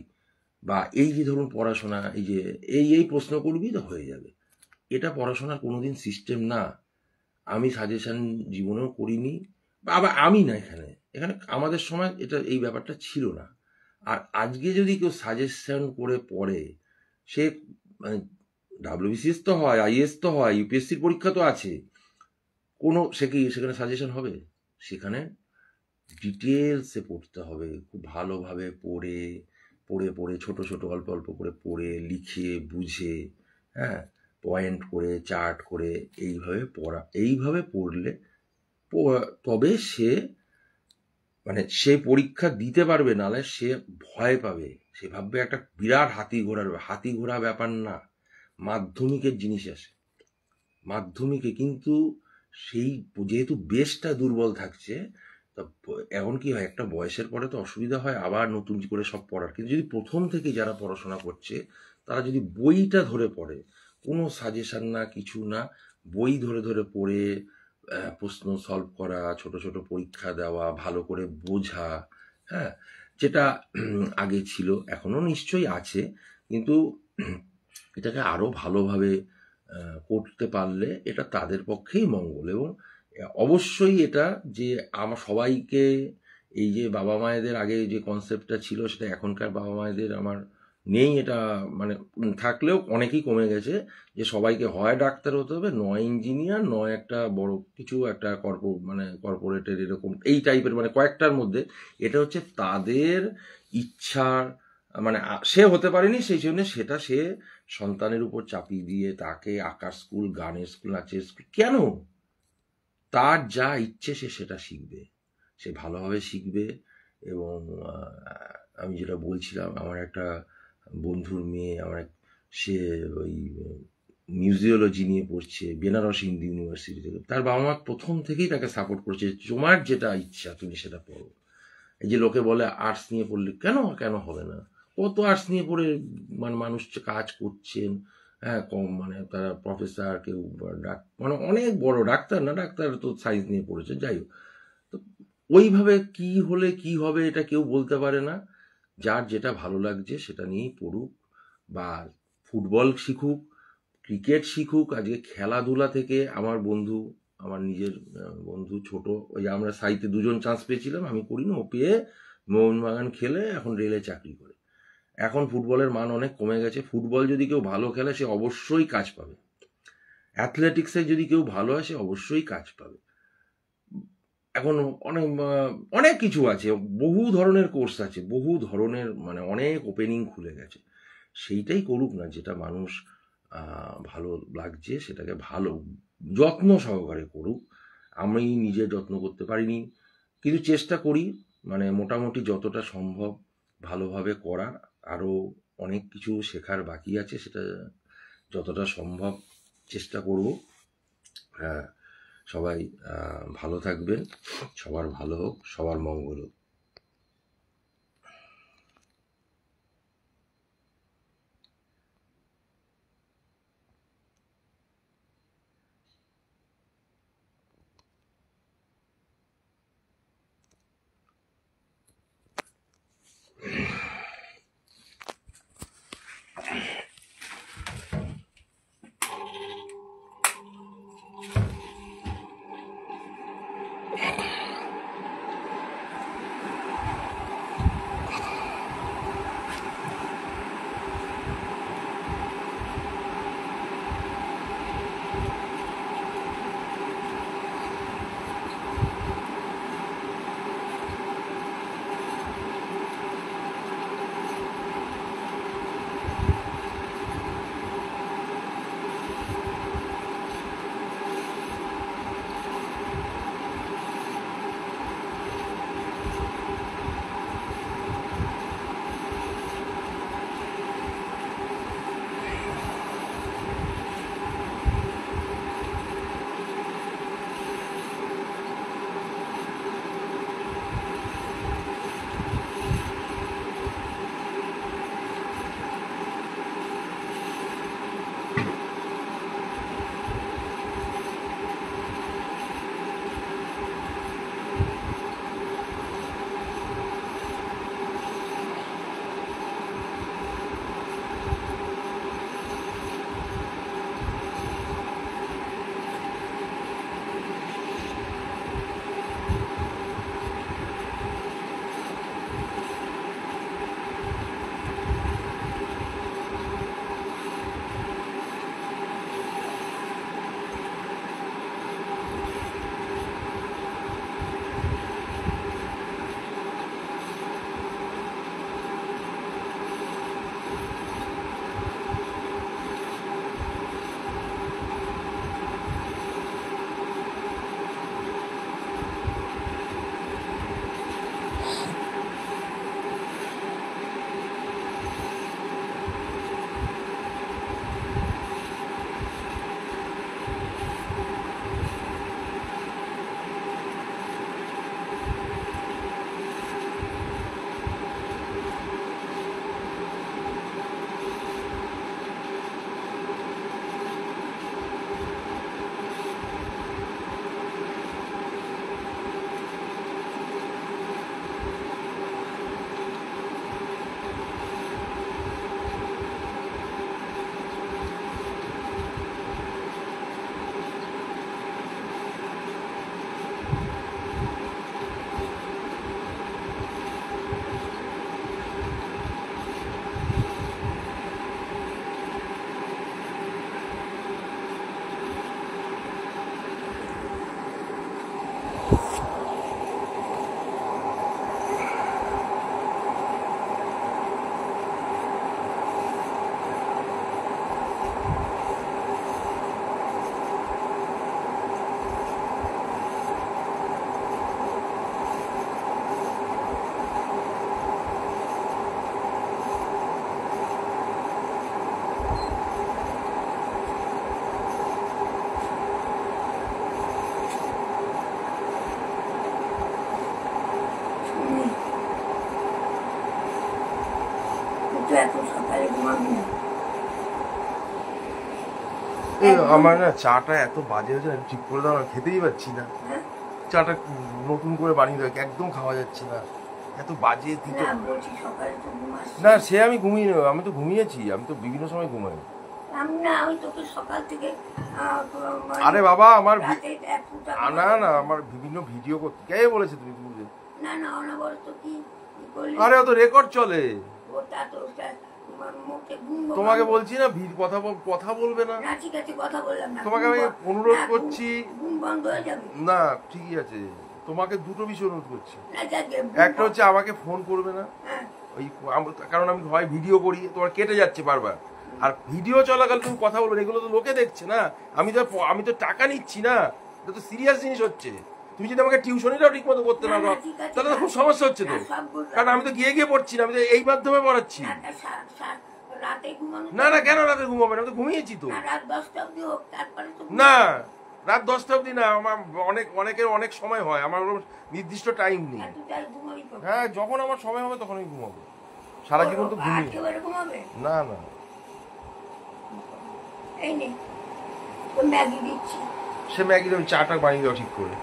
বা এই যে ধরুন পড়াশোনা, এই যে এই প্রশ্ন করবি তো হয়ে যাবে, এটা পড়াশোনার কোনোদিন সিস্টেম না। আমি সাজেশন জীবনেও করিনি, বা আবার আমি না, এখানে এখানে আমাদের সময় এই ব্যাপারটা ছিল না। আর আজকে যদি কেউ সাজেশন করে পড়ে, সে মানে ডাব্লিউবিসিএস তো হয়, আইএস তো হয়, ইউপিএসসির পরীক্ষা তো আছে, সে কি সেখানে সাজেশন হবে? সেখানে ডিটেলসে পড়তে হবে, খুব ভালোভাবে পড়ে পড়ে পড়ে ছোট ছোট অল্প অল্প করে পড়ে লিখে বুঝে, হ্যাঁ, পয়েন্ট করে চার্ট করে এইভাবে পড়লে তবে সে পরীক্ষা দিতে পারবে, নাহলে সে ভয় পাবে, সে ভাববে একটা বিরাট হাতি ঘোড়া ব্যাপার না। মাধ্যমিকের জিনিস আসে, মাধ্যমিকে কিন্তু সেই যেহেতু বেসটা দুর্বল থাকছে, তা এখন কি হয়, একটা বয়সের পরে তো অসুবিধা হয় আবার নতুন করে সব পড়ার। কিন্তু যদি প্রথম থেকে যারা পড়াশোনা করছে, তারা যদি বইটা ধরে পড়ে, কোনো সাজেশন না, কিছু না, বই ধরে ধরে পড়ে প্রশ্ন সলভ করা, ছোট ছোট পরীক্ষা দেওয়া, ভালো করে বোঝা, হ্যাঁ, যেটা আগে ছিল, এখনো নিশ্চয়ই আছে, কিন্তু এটাকে আরো ভালোভাবে করতে পারলে এটা তাদের পক্ষেই মঙ্গল। এবং অবশ্যই এটা যে আমার সবাইকে, এই যে বাবা মায়েদের আগে যে কনসেপ্টটা ছিল, সেটা এখনকার বাবা মায়েদের আমার নেই এটা, মানে থাকলেও অনেকই কমে গেছে, যে সবাইকে হয় ডাক্তার হতে হবে, নয় ইঞ্জিনিয়ার, নয় একটা বড় কিছু একটা মানে কর্পোরেটের এরকম এই টাইপের, মানে কয়েকটার মধ্যে। এটা হচ্ছে তাদের ইচ্ছার, মানে সে হতে পারেনি, সেই জন্য সেটা সে সন্তানের উপর চাপিয়ে দিয়ে তাকে আঁকার স্কুল, গানের স্কুল, নাচের স্কুল। কেন? তার যা ইচ্ছে সে সেটা শিখবে, সে ভালোভাবে শিখবে। এবং আমি যেটা বলছিলাম, আমার একটা বন্ধুর মেয়ে, সে ওই মিউজিওলজি নিয়ে পড়ছে বেনারস হিন্দু ইউনিভার্সিটি থেকে। তার বাবা মা প্রথম থেকেই তাকে সাপোর্ট করেছে, তোমার যেটা ইচ্ছা তুমি সেটা পড়ো। এই যে লোকে বলে আর্টস নিয়ে পড়লে কেন কেন হবে না, কত আর্টস নিয়ে পড়ে মানে মানুষ কাজ করছেন। হ্যাঁ, কম মানে তারা প্রফেসর, কেউ মানে অনেক বড় ডাক্তার, না ডাক্তার তো সায়েন্স নিয়ে পড়েছে, যাই হোক। তো ওইভাবে কি হলে কি হবে এটা কেউ বলতে পারে না। যার যেটা ভালো লাগছে সেটা নিয়েই পড়ুক, বা ফুটবল শিখুক, ক্রিকেট শিখুক। আজকে খেলাধুলা থেকে আমার বন্ধু, আমার নিজের বন্ধু ছোট, ওই আমরা সাইতে দুজন চান্স পেয়েছিলাম, আমি করি না, ও পেয়ে মোহনবাগান খেলে এখন রেলে চাকরি করে। এখন ফুটবলের মান অনেক কমে গেছে, ফুটবল যদি কেউ ভালো খেলে সে অবশ্যই কাজ পাবে, অ্যাথলেটিক্সে যদি কেউ ভালো হয় সে অবশ্যই কাজ পাবে। এখন অনেক অনেক কিছু আছে, বহু ধরনের কোর্স আছে, বহু ধরনের, মানে অনেক ওপেনিং খুলে গেছে। সেইটাই করুক না, যেটা মানুষ ভালো লাগছে সেটাকে ভালো যত্ন সহকারে করুক। আমি নিজে যত্ন করতে পারিনি, কিন্তু চেষ্টা করি, মানে মোটামুটি যতটা সম্ভব ভালোভাবে করার। আরও অনেক কিছু শেখার বাকি আছে, সেটা যতটা সম্ভব চেষ্টা করব। হ্যাঁ, সবাই ভালো থাকবেন, সবার ভালো হোক, সবার মঙ্গল হোক। আমার না চাটা এত বাজে হয়েছে না, ঠিক করে দাও না, খেতেই পাচ্ছি না। চাটা নতুন করে বানিয়ে দেয়, একদম খাওয়া যাচ্ছে না, এত বাজে। না সে আমি ঘুমিয়ে নেব, আমি তো ঘুমিয়েছি, আমি তো বিভিন্ন সময় ঘুমাই। আরে বাবা আমার না না আমার বিভিন্ন ভিডিও করতে কে বলেছে তুমি বুঝে? আরে ও তো রেকর্ড চলে। তোমাকে বলছি না কথা বলবে না, তোমাকে আমি অনুরোধ করছি না, ঠিকই আছে, তোমাকে দুটো বিষয় অনুরোধ করছি। একটা হচ্ছে আমাকে ফোন করবে না, ওই কারণ আমি হয় ভিডিও করি, তোমার কেটে যাচ্ছে বারবার, আর ভিডিও চলাকাল তুমি কথা বলবে, এগুলো তো লোকে দেখছে না, আমি তো টাকা নিচ্ছি না, এটা তো সিরিয়াস জিনিস হচ্ছে। তুমি যদি আমাকে টিউশনিটাও ঠিক মতো করতে না পারো তাহলে তো খুব সমস্যা হচ্ছে তো, কারণ আমি তো গিয়ে পড়ছি না, আমি তো এই মাধ্যমে পড়াচ্ছি। না না কেন রাতে ঘুমাবে না, আমি তো ঘুমিয়েছি তো। না রাত 10টা অব্দি না, আমার অনেকের অনেক সময় হয়, আমার নির্দিষ্ট টাইম নেই। হ্যাঁ যখন আমার সময় হবে তখন আমি ঘুমাবো, সারা জীবন তো ঘুমিয়ে। না না সে ম্যাগি দেবে, চাটা বানিয়ে দাও ঠিক করে।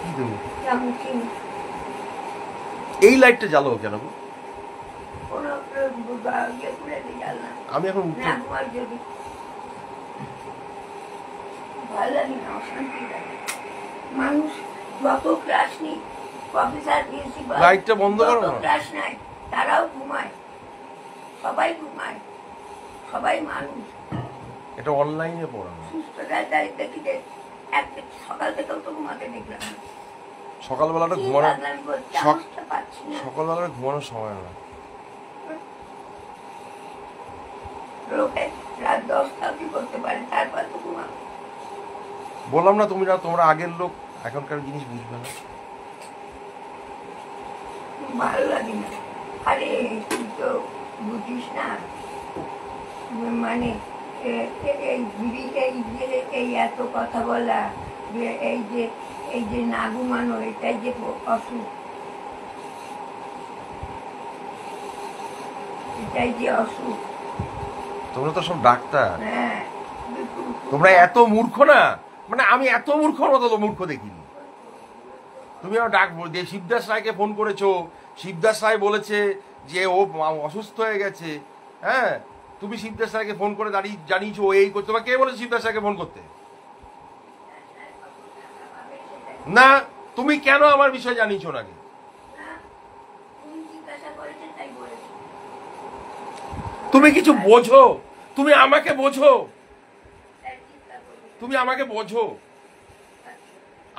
কি দেবো? এই লাইটটা জ্বালো কেন? আমি এখন মানুষ যত ক্লাস নেই, প্রফেসর প্রিন্সিপাল লাইটটা বন্ধ করো না, ক্লাস নাই, তারাও ঘুমায়, সবাই ঘুমায়, সবাই মানুষ। এটা অনলাইনে পড়ানো। সুস্থতায় দেখি যে সকাল থেকেও তো ঘুমাতে দেখলাম, সকালবেলাটা ঘুমানোর সকালবেলাটা ঘুমানোর সময় না, লোকে রাত 10টা অবধি করতে পারে, তারপর তো ঘুমাবে। বললাম না তোমরা আগের লোক, এখনকার জিনিস বুঝবে না, ভালো লাগে না। আরে তুই তো বুঝিস না, মানে এই এত কথা বলা, যে এই যে না ঘুমানো, এটাই যে অসুখ, এটাই যে অসুখ। তোমরা তো সব ডাক্তার। হ্যাঁ তোমরা এত মূর্খ না, মানে আমি এত মূর্খর মতো তো মূর্খ দেখিনি। তুমি যে শিবদাস রায়কে ফোন করেছো, শিবদাস রায় বলেছে যে ও অসুস্থ হয়ে গেছে, হ্যাঁ তুমি শিবদাস রায়কে ফোন করে জানিয়েছো এই করতে, তোমাকে কে বলেছে শিবদাস রায়কে ফোন করতে? না তুমি কেন আমার বিষয়ে জানিয়েছো নাকি? তুমি কিছু বোঝো, তুমি আমাকে বোঝো, তুমি আমাকে বোঝো,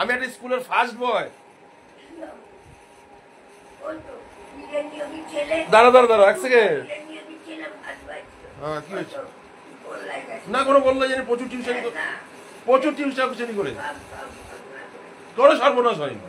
আমি একটা স্কুলের ফার্স্ট বয়। দাঁড়া এক সেকেন্ড। কি হয়েছে? না কোনো বললো জানি প্রচুর টিউশনি করে কোনো সর্বনাশ হয়নি।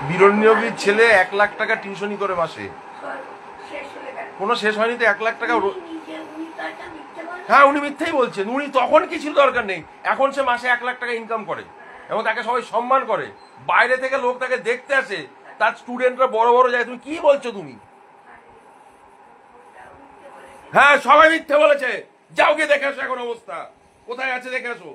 বিরণ্যবীর ছেলে 1 লাখ টাকা টিউশনি করে মাসে, কোনো শেষ হয়নি তো 1 লাখ টাকা। হ্যাঁ উনি মিথ্যেই বলছেন, উনি তখন কি ছিল দরকার নেই, এখন সে মাসে 1 লাখ টাকা ইনকাম করে এবং তাকে সবাই সম্মান করে, বাইরে থেকে লোক তাকে দেখতে আসে, তার স্টুডেন্টরা বড় বড় যায়। তুমি কি বলছো তুমি? হ্যাঁ সবাই মিথ্যে বলেছে, যাও গিয়ে দেখে আসো এখন অবস্থা কোথায় আছে দেখে আসো।